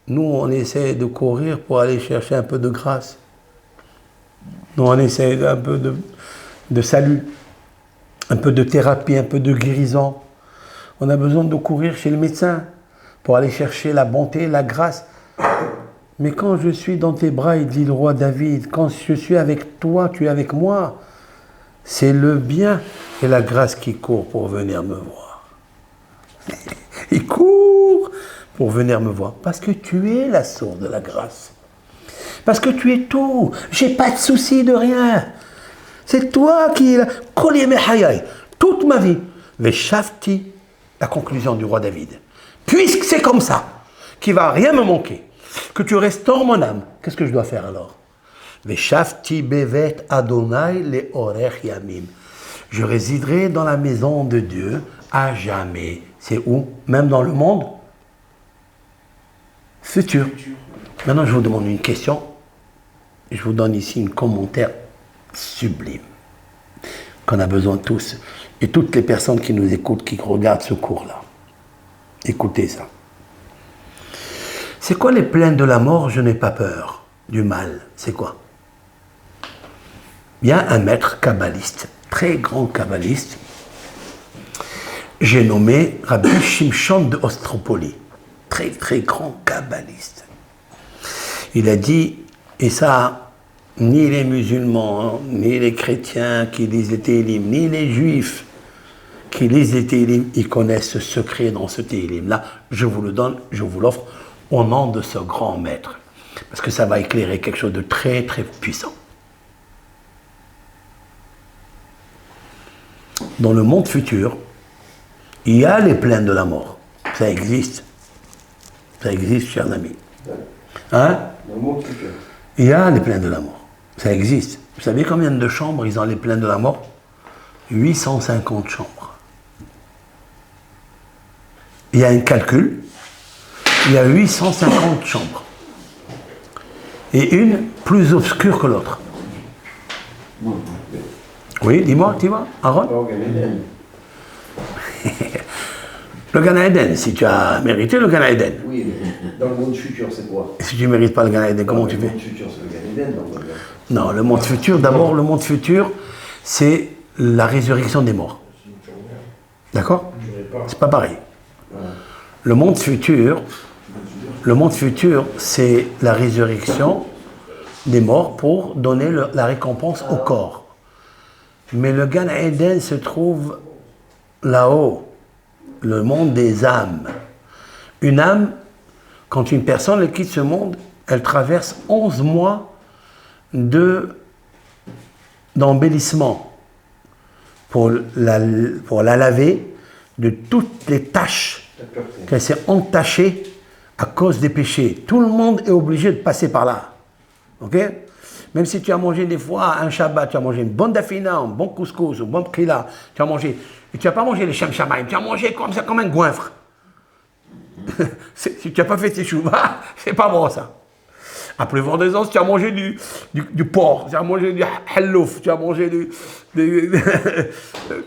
Nous, on essaie de courir pour aller chercher un peu de grâce. Nous, on essaie un peu de salut, un peu de thérapie, un peu de guérison. On a besoin de courir chez le médecin pour aller chercher la bonté, la grâce. Mais quand je suis dans tes bras, il dit le roi David, quand je suis avec toi, tu es avec moi. C'est le bien et la grâce qui courent pour venir me voir. Il court pour venir me voir. Parce que tu es la source de la grâce. Parce que tu es tout. J'ai pas de souci de rien. C'est toi qui es là. Toute ma vie. Veshafti, la conclusion du roi David. Puisque c'est comme ça, qu'il ne va rien me manquer, que tu restaures mon âme, qu'est-ce que je dois faire alors? Veshafti bevet Adonai le orech yamim. Je résiderai dans la maison de Dieu à jamais. C'est où? Même dans le monde futur. Maintenant, je vous demande une question. Je vous donne ici un commentaire sublime qu'on a besoin tous. Et toutes les personnes qui nous écoutent, qui regardent ce cours-là. Écoutez ça. C'est quoi les plaines de la mort? Je n'ai pas peur du mal. C'est quoi? Il y a un maître kabbaliste, très grand kabbaliste, j'ai nommé Rabbi Shimshon de Ostropoli, très très grand kabbaliste. Il a dit, et ça, ni les musulmans, ni les chrétiens qui lisent les Télim, ni les juifs qui lisent les Télim, ils connaissent ce secret dans ce Télim-là. Je vous le donne, je vous l'offre au nom de ce grand maître. Parce que ça va éclairer quelque chose de très très puissant. Dans le monde futur, il y a les plaines de la mort. Ça existe. Ça existe, chers amis. Hein? Dans le monde futur. Il y a les plaines de la mort. Ça existe. Vous savez combien de chambres ils ont les plaines de la mort? 850 chambres. Il y a un calcul. Il y a 850 chambres. Et une plus obscure que l'autre. Oui, dis-moi, Aaron? Le Gan Eden, si tu as mérité le Gan Eden. Oui, mais dans le monde futur, c'est quoi? Et si tu ne mérites pas le Gan Eden, comment tu fais? Le monde futur, c'est le Gan Eden, donc. Non, le monde futur, d'abord, le monde futur, c'est la résurrection des morts. D'accord? C'est pas pareil. Le monde futur, c'est la résurrection des morts pour donner la récompense au corps. Mais le Gan Eden se trouve là-haut, le monde des âmes. Une âme, quand une personne elle quitte ce monde, elle traverse 11 mois d'embellissement pour la laver de toutes les taches qu'elle s'est entachée à cause des péchés. Tout le monde est obligé de passer par là. Ok? Même si tu as mangé des fois un Shabbat, tu as mangé une bonne dafina, un bon couscous, un bon krila, tu as mangé, et tu n'as pas mangé les shamshamaim, tu as mangé comme ça, comme un goinfre. Si tu n'as pas fait tes chouvas, c'est pas bon ça. À plus fort des ans, si tu as mangé du porc, tu as mangé du hallouf, tu as mangé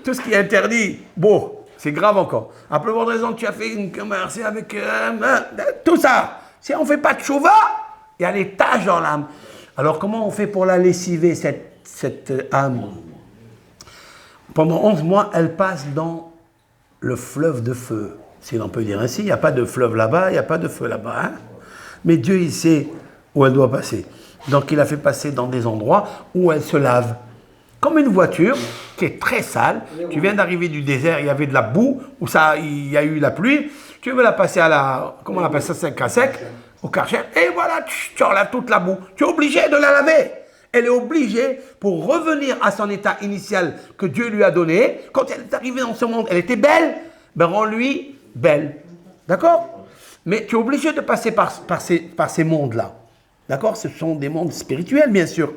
tout ce qui est interdit, bon, c'est grave encore. À plus fort des ans, tu as fait une commerce avec tout ça. Si on ne fait pas de chouva, il y a des taches dans l'âme. Alors comment on fait pour la lessiver, cette âme? Pendant 11 mois, elle passe dans le fleuve de feu. Si l'on peut dire ainsi, il n'y a pas de fleuve là-bas, il n'y a pas de feu là-bas. Hein? Mais Dieu, il sait où elle doit passer. Donc il a fait passer dans des endroits où elle se lave. Comme une voiture qui est très sale. Tu viens d'arriver du désert, il y avait de la boue, où il y a eu la pluie. Tu veux la passer à la, comment on appelle ça, sec à sec, au karcher, et voilà, tu enlèves toute la boue. Tu es obligé de la laver. Elle est obligée, pour revenir à son état initial que Dieu lui a donné, quand elle est arrivée dans ce monde, elle était belle, ben rends-lui belle. D'accord? Mais tu es obligé de passer par ces mondes-là. D'accord? Ce sont des mondes spirituels, bien sûr.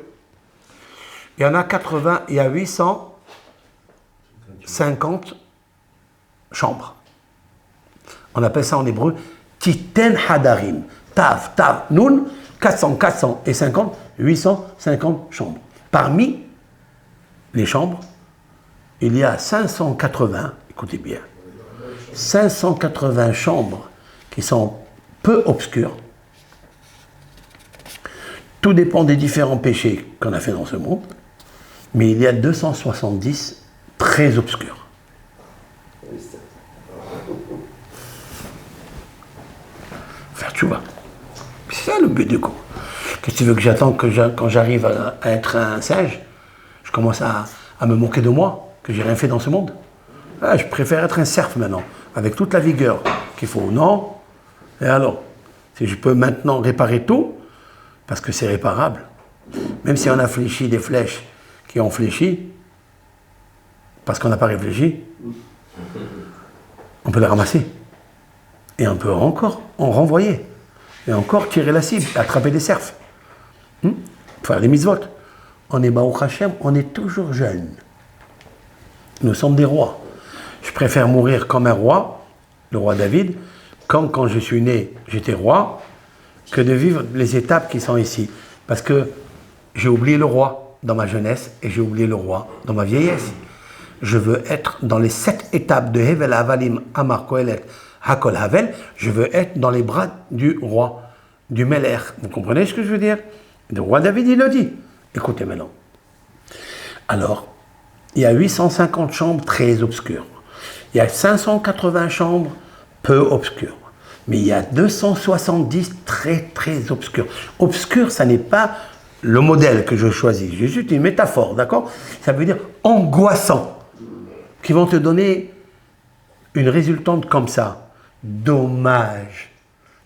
Il y en a 80, il y a 850 chambres. On appelle ça en hébreu Titen Hadarim. Tav, Nun, 400 et 50, 850 chambres. Parmi les chambres, il y a 580, écoutez bien, 580 chambres qui sont peu obscures. Tout dépend des différents péchés qu'on a fait dans ce monde, mais il y a 270 très obscurs. Faire tchouva. C'est ça le but du coup. Qu'est-ce que tu veux que j'attends quand j'arrive à être un sage? Je commence à me moquer de moi, que j'ai rien fait dans ce monde. Ah, je préfère être un cerf maintenant, avec toute la vigueur qu'il faut. Non? Et alors, si je peux maintenant réparer tout, parce que c'est réparable, même si on a fléchi des flèches qui ont fléchi, parce qu'on n'a pas réfléchi, on peut les ramasser. Et on peut encore en renvoyer. Et encore tirer la cible, attraper des cerfs. Faire des mitzvot. On est Baruch Hashem, on est toujours jeunes. Nous sommes des rois. Je préfère mourir comme un roi, le roi David, comme quand je suis né, j'étais roi, que de vivre les étapes qui sont ici. Parce que j'ai oublié le roi dans ma jeunesse et j'ai oublié le roi dans ma vieillesse. Je veux être dans les 7 étapes de Hevel Havalim Amar Kohelet Hakol Havel. Je veux être dans les bras du roi, du Meler. Vous comprenez ce que je veux dire? Le roi David, il le dit. Écoutez maintenant. Alors, il y a 850 chambres très obscures. Il y a 580 chambres peu obscures. Mais il y a 270 très très obscures. Obscur, ça n'est pas le modèle que je choisis. J'ai juste une métaphore, d'accord? Ça veut dire angoissant. Qui vont te donner une résultante comme ça. Dommage.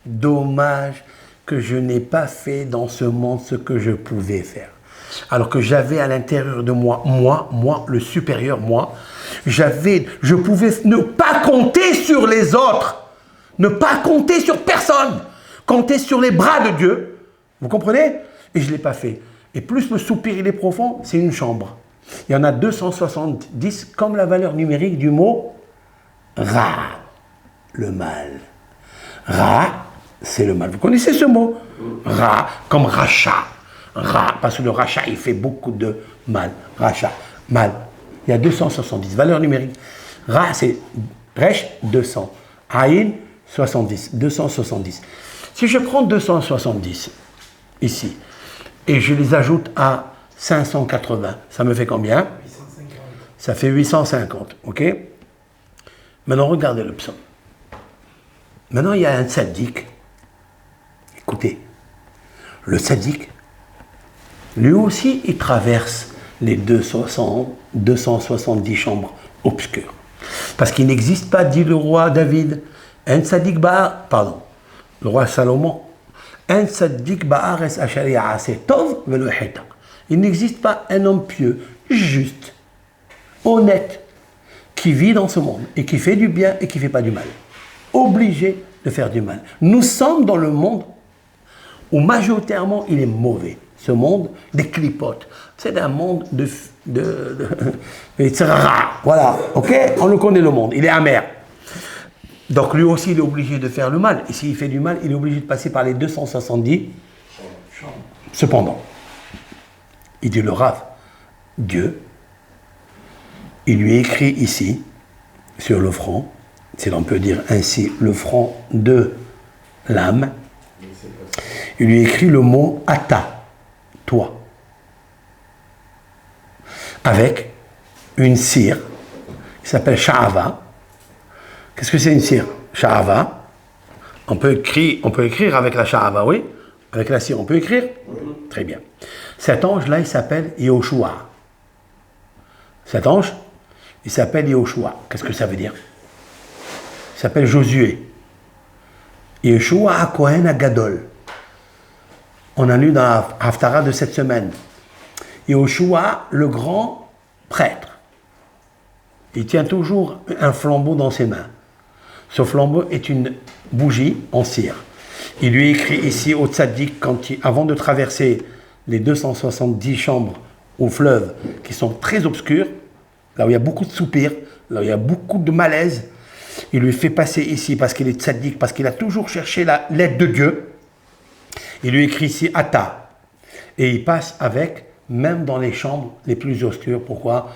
Dommage que je n'ai pas fait dans ce monde ce que je pouvais faire. Alors que j'avais à l'intérieur de moi, le supérieur, je pouvais ne pas compter sur les autres, ne pas compter sur personne, compter sur les bras de Dieu. Vous comprenez? Et je ne l'ai pas fait. Et plus le soupir il est profond, c'est une chambre. Il y en a 270 comme la valeur numérique du mot Ra, le mal. Ra, c'est le mal. Vous connaissez ce mot? Ra, comme rachat. Ra, parce que le rachat, il fait beaucoup de mal. Rachat, mal. Il y a 270 valeurs numériques. Ra, c'est Resh, 200. Aïn, 70. 270. Si je prends 270 ici et je les ajoute à 580, ça me fait combien? 850. Ça fait 850, ok? Maintenant, regardez le psaume. Maintenant, il y a un tzaddik. Écoutez, le tzaddik, lui aussi, il traverse les 270 chambres obscures. Parce qu'il n'existe pas, dit le roi David, un tzaddik ba'ar, pardon, le roi Salomon, un tzaddik ba'ares ashari ya'aseh tov velo hitaq. Il n'existe pas un homme pieux, juste, honnête, qui vit dans ce monde et qui fait du bien et qui ne fait pas du mal. Obligé de faire du mal. Nous sommes dans le monde où majoritairement il est mauvais. Ce monde des clipotes. C'est un monde voilà, ok? On le connaît le monde, il est amer. Donc lui aussi il est obligé de faire le mal. Et s'il fait du mal, il est obligé de passer par les 270. Cependant, il dit le Rav, Dieu, il lui écrit ici, sur le front, si l'on peut dire ainsi, le front de l'âme, il lui écrit le mot Ata, toi, avec une cire qui s'appelle Sha'ava. Qu'est-ce que c'est une cire? Sha'ava. On peut écrire avec la Sha'ava, oui? Avec la cire, on peut écrire? Très bien. Cet ange-là, il s'appelle Yehoshua. Cet ange, il s'appelle Yehoshua. Qu'est-ce que ça veut dire? Il s'appelle Josué. Yehoshua HaKohen HaGadol. On a lu dans la Haftara de cette semaine. Yehoshua, le grand prêtre. Il tient toujours un flambeau dans ses mains. Ce flambeau est une bougie en cire. Il lui écrit ici au tzaddik, avant de traverser les 270 chambres au fleuve, qui sont très obscures, là où il y a beaucoup de soupirs, là où il y a beaucoup de malaise, il lui fait passer ici, parce qu'il est tzaddik, parce qu'il a toujours cherché l'aide de Dieu. Il lui écrit ici Ata. Et il passe avec, même dans les chambres les plus obscures. Pourquoi?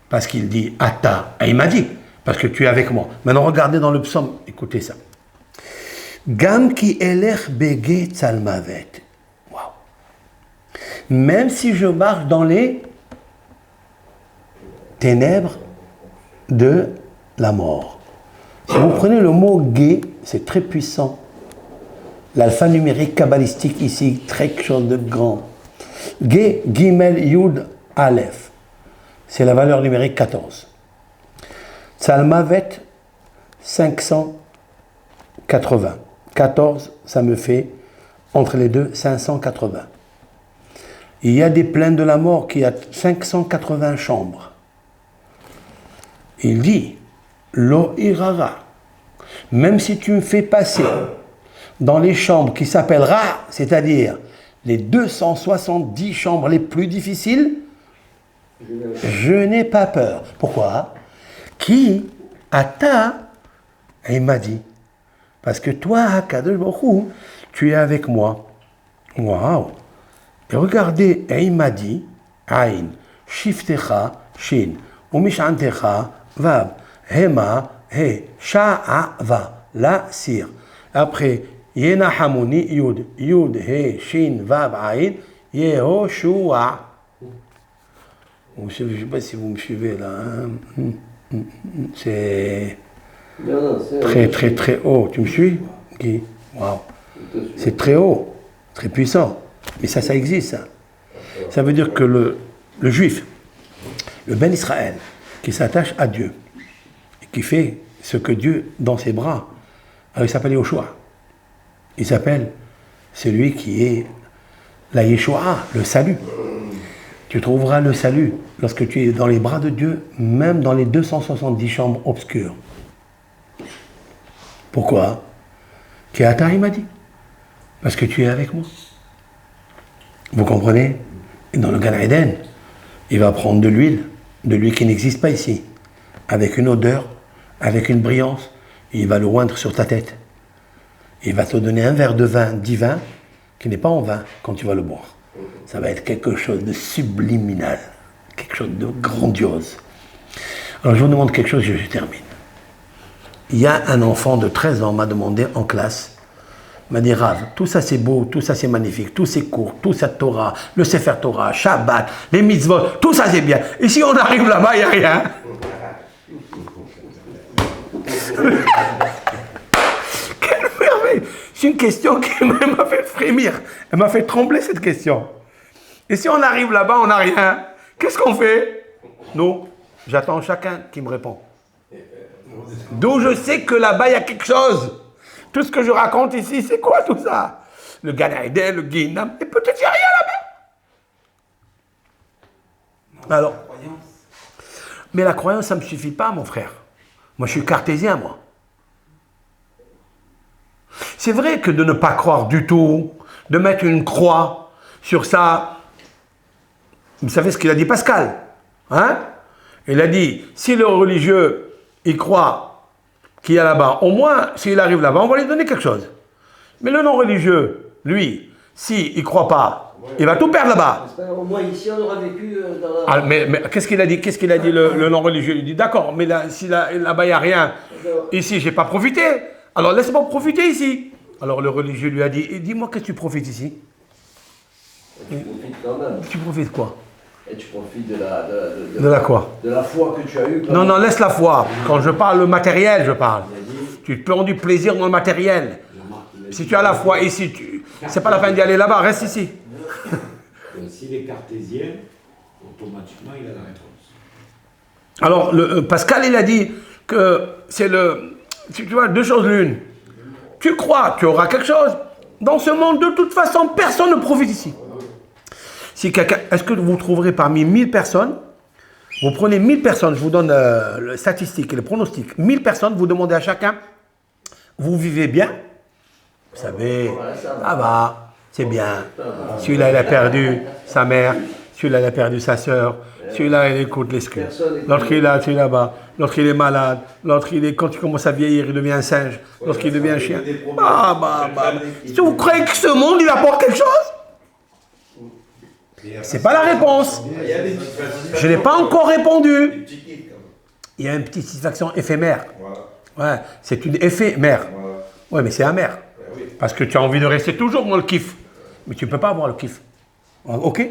Parce qu'il dit Ata. Et il m'a dit, parce que tu es avec moi. Maintenant, regardez dans le psaume, écoutez ça. Gam ki elech bege tzalmavet. Waouh. Même si je marche dans les ténèbres de la mort. Si vous prenez le mot Ge, c'est très puissant. L'alphanumérique kabbalistique ici, très quelque chose de grand. Ge, Gimel, Yud, Aleph. C'est la valeur numérique 14. Tzalmavet, 580. 14, ça me fait, entre les deux, 580. Il y a des plaines de la mort qui a 580 chambres. Il dit, Lo irara, même si tu me fais passer dans les chambres qui s'appellent Ra, c'est-à-dire les 270 chambres les plus difficiles, je n'ai pas peur. Pourquoi? Qui ata, et il m'a dit, parce que toi, Kadosh Baruch Hu, tu es avec moi. Waouh! Et regardez, et il m'a dit, Aïn, Shiftecha, Shin, Umishantecha, Vab, Hema, He, Sha'a, Va, La, Sir. Après, Yena Hamuni, Yud, Yud, He, Shin, Vab, Aïn, Yehoshua. Je ne sais pas si vous me suivez là. Hein? C'est très, très, très haut. Tu me suis, Guy? Waouh! C'est très haut, très puissant. Mais ça existe, ça. Ça veut dire que le juif, le Ben Israël, qui s'attache à Dieu, et qui fait ce que Dieu, dans ses bras, alors il s'appelle Yoshua. Il s'appelle celui qui est la Yeshua, le salut. Tu trouveras le salut lorsque tu es dans les bras de Dieu, même dans les 270 chambres obscures. Pourquoi? Kéata, il m'a dit. Parce que tu es avec moi. Vous comprenez? Et dans le Gan Eden, il va prendre de l'huile qui n'existe pas ici, avec une odeur, avec une brillance, et il va le oindre sur ta tête. Il va te donner un verre de vin divin qui n'est pas en vin quand tu vas le boire. Ça va être quelque chose de subliminal, quelque chose de grandiose. Alors je vous demande quelque chose et je termine. Il y a un enfant de 13 ans m'a demandé en classe, m'a dit Rav, tout ça c'est beau, tout ça c'est magnifique, tout c'est court, tout ça Torah, le Sefer Torah, Shabbat, les mitzvot, tout ça c'est bien. Et si on arrive là-bas, il n'y a rien. Quelle merveille! C'est une question qui m'a fait frémir. Elle m'a fait trembler cette question. Et si on arrive là-bas, on n'a rien. Qu'est-ce qu'on fait? Non, j'attends chacun qui me répond. D'où je sais que là-bas, il y a quelque chose. Tout ce que je raconte ici, c'est quoi tout ça? Le Gan Eden, le Guinam, et peut-être il n'y a rien là-bas. Alors, mais la croyance, ça ne me suffit pas, mon frère. Moi, je suis cartésien, moi. C'est vrai que de ne pas croire du tout, de mettre une croix sur ça, vous savez ce qu'il a dit Pascal, hein? Il a dit, si le religieux, il croit qu'il y a là-bas, au moins, s'il arrive là-bas, on va lui donner quelque chose. Mais le non-religieux, lui, s'il ne croit pas, il va tout perdre là-bas. Au moins ici, on aura vécu dans la... Ah, mais qu'est-ce qu'il a dit? Qu'est-ce qu'il a dit le non-religieux? Il dit, d'accord, mais là, si là-bas, il n'y a rien, ici, je n'ai pas profité. Alors, laisse-moi profiter ici. Alors, le religieux lui a dit, dis-moi, qu'est-ce que tu profites ici? Tu profites quand même. Tu profites quoi? Et tu profites de la quoi? De la foi que tu as eue. Non, laisse la foi. Quand je parle le matériel, je parle. Tu te prends du plaisir dans le matériel. Si tu as la foi ici, c'est pas la peine d'y aller là-bas, reste ici. S'il est cartésien, automatiquement, il a la réponse. Alors, Pascal, il a dit que c'est tu vois, deux choses l'une. Tu crois, tu auras quelque chose. Dans ce monde, de toute façon, personne ne profite ici. Si est-ce que vous trouverez parmi 1000 personnes, vous prenez 1000 personnes, je vous donne les statistiques et les pronostics, 1000 personnes, vous demandez à chacun, vous vivez bien? Vous savez, ah bah, c'est bien. Celui-là, il a perdu sa mère, celui-là, il a perdu sa sœur, celui-là, il écoute l'excuse. L'autre, il est là, celui là-bas. L'autre, il est malade. L'autre, quand il commence à vieillir, il devient un singe. L'autre, il devient un chien. Bah. Si vous croyez que ce monde, il apporte quelque chose? C'est pas la réponse. Je n'ai pas encore répondu. Il y a une petite satisfaction éphémère. Ouais, c'est une éphémère. Ouais, mais c'est amer. Parce que tu as envie de rester toujours dans le kiff. Mais tu ne peux pas avoir le kiff. Ok?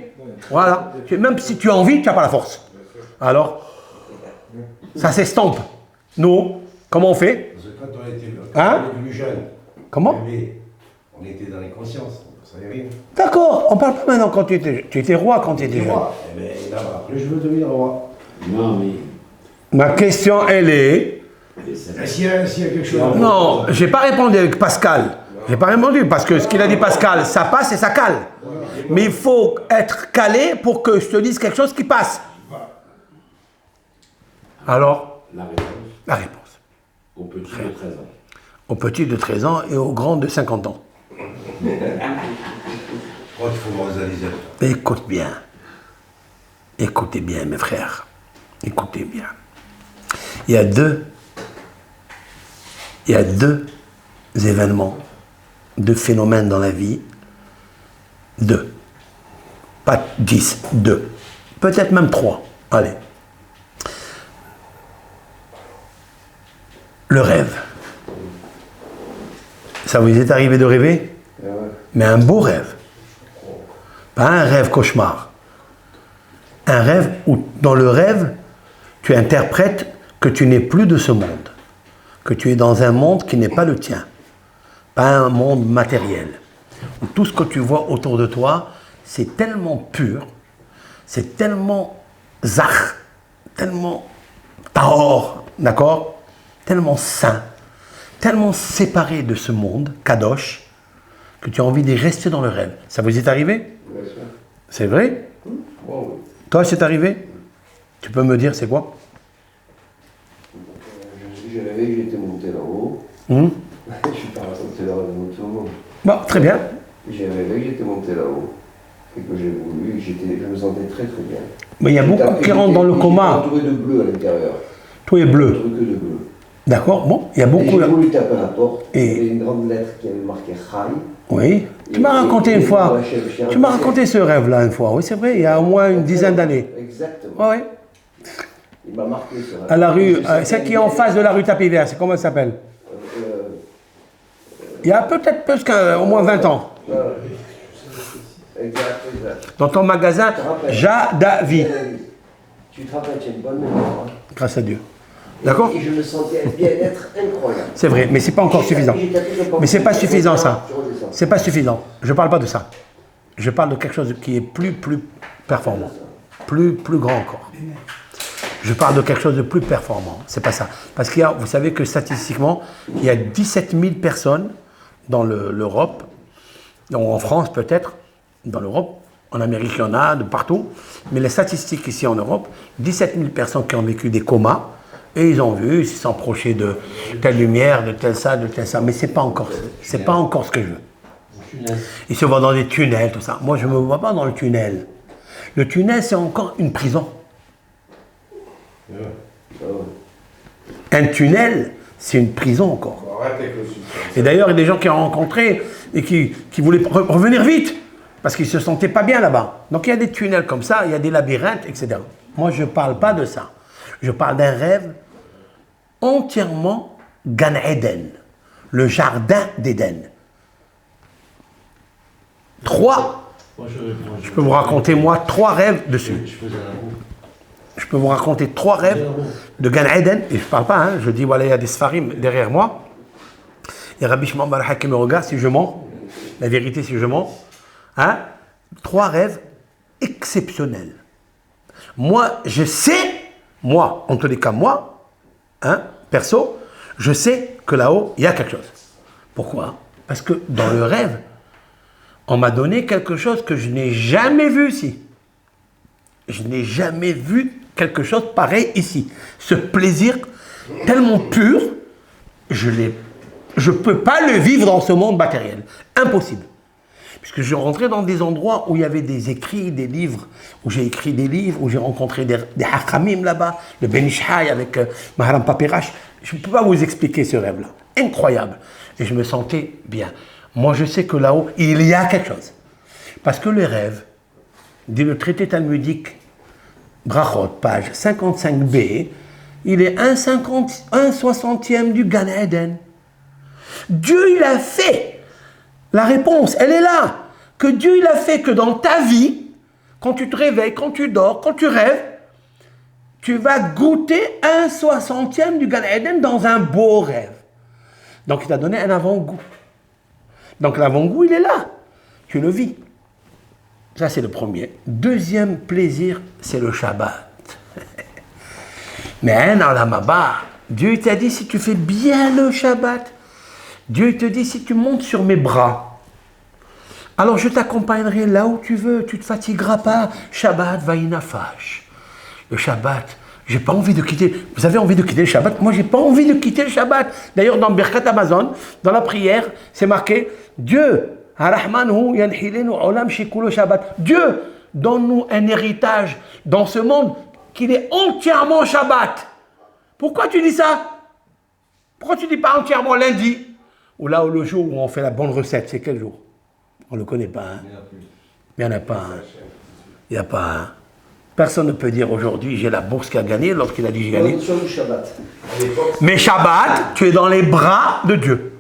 Voilà. Même si tu as envie, tu n'as pas la force. Alors, ça s'estompe. Nous, comment on fait? Parce que quand on était plus jeune, comment? On était dans les consciences. D'accord, on parle pas maintenant quand tu étais roi quand tu étais jeune. Eh bien, là-bas, après je veux devenir roi. Non, mais... Ma question, elle est... S'il y a quelque chose... Non, j'ai pas répondu avec Pascal. J'ai pas répondu parce que ce qu'il a dit Pascal, ça passe et ça cale. Mais il faut être calé pour que je te dise quelque chose qui passe. Alors, La réponse la réponse. au petit de 13 ans. Au petit de 13 ans et au grand de 50 ans. Je crois qu'il faut voir les alizés. Écoute bien. Écoutez bien, mes frères. Écoutez bien. Il y a deux événements, deux phénomènes dans la vie. Deux. Pas 10, deux. Peut-être même 3. Allez. Le rêve. Ça vous est arrivé de rêver? Mais un beau rêve. Pas un rêve cauchemar. Un rêve où, dans le rêve, tu interprètes que tu n'es plus de ce monde. Que tu es dans un monde qui n'est pas le tien. Pas un monde matériel. Où tout ce que tu vois autour de toi, c'est tellement pur, c'est tellement zach, tellement tahor, d'accord? Tellement sain, tellement séparé de ce monde, kadosh, que tu as envie d'y rester dans le rêve. Ça vous est arrivé? Bien sûr. C'est vrai? Bon, oui. Toi, c'est arrivé? Tu peux me dire c'est quoi? J'ai rêvé que j'étais monté là-haut. Hmm? Je suis pas ressorti là-haut de tout le monde. Bon, très bien. J'ai rêvé que j'étais monté là-haut. Et que j'ai voulu, je me sentais très très bien. Mais il y a beaucoup qui rentrent dans le coma. Entouré de bleu à l'intérieur. Tout est bleu. Entouré que de bleu. D'accord? Bon, il y a Et beaucoup j'ai là. voulu taper à la porte. Et- Il y avait une grande lettre qui avait marqué Chai. Oui. Tu Et- m'as raconté et- une et- fois. et- Tu m'as raconté ce rêve-là une fois. Oui, c'est vrai, il y a au moins une dizaine d'années. Exactement. Oui, oui. Il m'a marqué ce rêve. À la rue, Je sais celle qui est en face de la rue Tapis Vert, c'est comment elle s'appelle? Il y a peut-être plus qu'au moins 20 ans. Exact, exact. Dans ton magasin, te rappelles. Jadavi. Tu te rappelles, tu as une bonne mémoire. hein. Grâce à Dieu. D'accord? Et je me sentais un bien-être incroyable. C'est vrai, mais c'est pas encore suffisant. J'ai tapé le Mais c'est pas suffisant ça. Je redescends. C'est pas suffisant. Je parle pas de ça. Je parle de quelque chose qui est plus performant. Plus grand encore. Je parle de quelque chose de plus performant. C'est pas ça. Parce qu'il y a, vous savez que statistiquement, il y a 17 000 personnes dans l'Europe, ou en France peut-être, dans l'Europe, en Amérique il y en a, de partout, mais les statistiques ici en Europe, 17 000 personnes qui ont vécu des comas, et ils ont vu, ils s'approchaient de telle lumière, de tel ça, mais c'est pas encore ce que je veux. Ils se voient dans des tunnels, tout ça. Moi, je ne me vois pas dans le tunnel. Le tunnel, c'est encore une prison. Un tunnel, c'est une prison encore. Arrête avec le sucre. Et d'ailleurs, il y a des gens qui ont rencontré et qui voulaient revenir vite parce qu'ils ne se sentaient pas bien là-bas. Donc il y a des tunnels comme ça, il y a des labyrinthes, etc. Moi, je ne parle pas de ça. Je parle d'un rêve entièrement Gan Eden, le jardin d'Éden. Je peux vous raconter, moi, 3 rêves dessus. Je peux vous raconter 3 rêves de Gan Eden, et je ne parle pas, hein, je dis, voilà, il y a des Sfarim derrière moi. Et Rabbi Shimon Bar Yochai qui me regarde si je mens, la vérité si je mens. Hein, 3 rêves exceptionnels. Moi, je sais, moi, en tous les cas, moi, hein, perso, je sais que là-haut, il y a quelque chose. Pourquoi? Parce que dans le rêve, on m'a donné quelque chose que je n'ai jamais vu ici. Je n'ai jamais vu quelque chose pareil ici. Ce plaisir tellement pur, je ne peux pas le vivre dans ce monde matériel. Impossible. Puisque je rentrais dans des endroits où il y avait des écrits, des livres, où j'ai écrit des livres, où j'ai rencontré des hachamim là-bas, le Ben Ish Hai avec Maharam Papirash. Je ne peux pas vous expliquer ce rêve-là. Incroyable. Et je me sentais bien. Moi, je sais que là-haut, il y a quelque chose. Parce que les rêves, dit le traité talmudique, Brachot, page 55b, il est 1/60e du Gan Eden. Dieu, il a fait. La réponse, elle est là. Que Dieu, il a fait que dans ta vie, quand tu te réveilles, quand tu dors, quand tu rêves, tu vas goûter 1/60e du Gan Eden dans un beau rêve. Donc, il t'a donné un avant-goût. Donc, l'avant-goût, il est là. Tu le vis. Ça, c'est le premier. Deuxième plaisir, c'est le Shabbat. Mais un alamaba, Dieu t'a dit, si tu fais bien le Shabbat, Dieu te dit, si tu montes sur mes bras, Alors je t'accompagnerai là où tu veux, tu ne te fatigueras pas. Shabbat vaïnafash. Le Shabbat, j'ai pas envie de quitter. Vous avez envie de quitter le Shabbat? Moi, j'ai pas envie de quitter le Shabbat. D'ailleurs, dans Birkat Amazon, dans la prière, c'est marqué Dieu, Ar-Rahman yanhilenu olam shikulo Shabbat. Dieu, donne-nous un héritage dans ce monde qu'il est entièrement Shabbat. Pourquoi tu dis ça? Pourquoi tu dis pas entièrement lundi? Ou là, le jour où on fait la bonne recette, c'est quel jour? On ne le connaît pas. Hein? Il n'y en a pas. Hein? Il n'y a pas. Hein? Personne ne peut dire aujourd'hui j'ai la bourse qui a gagné lorsqu'il a dit j'ai gagné. Shabbat. Mais Shabbat, tu es dans les bras de Dieu.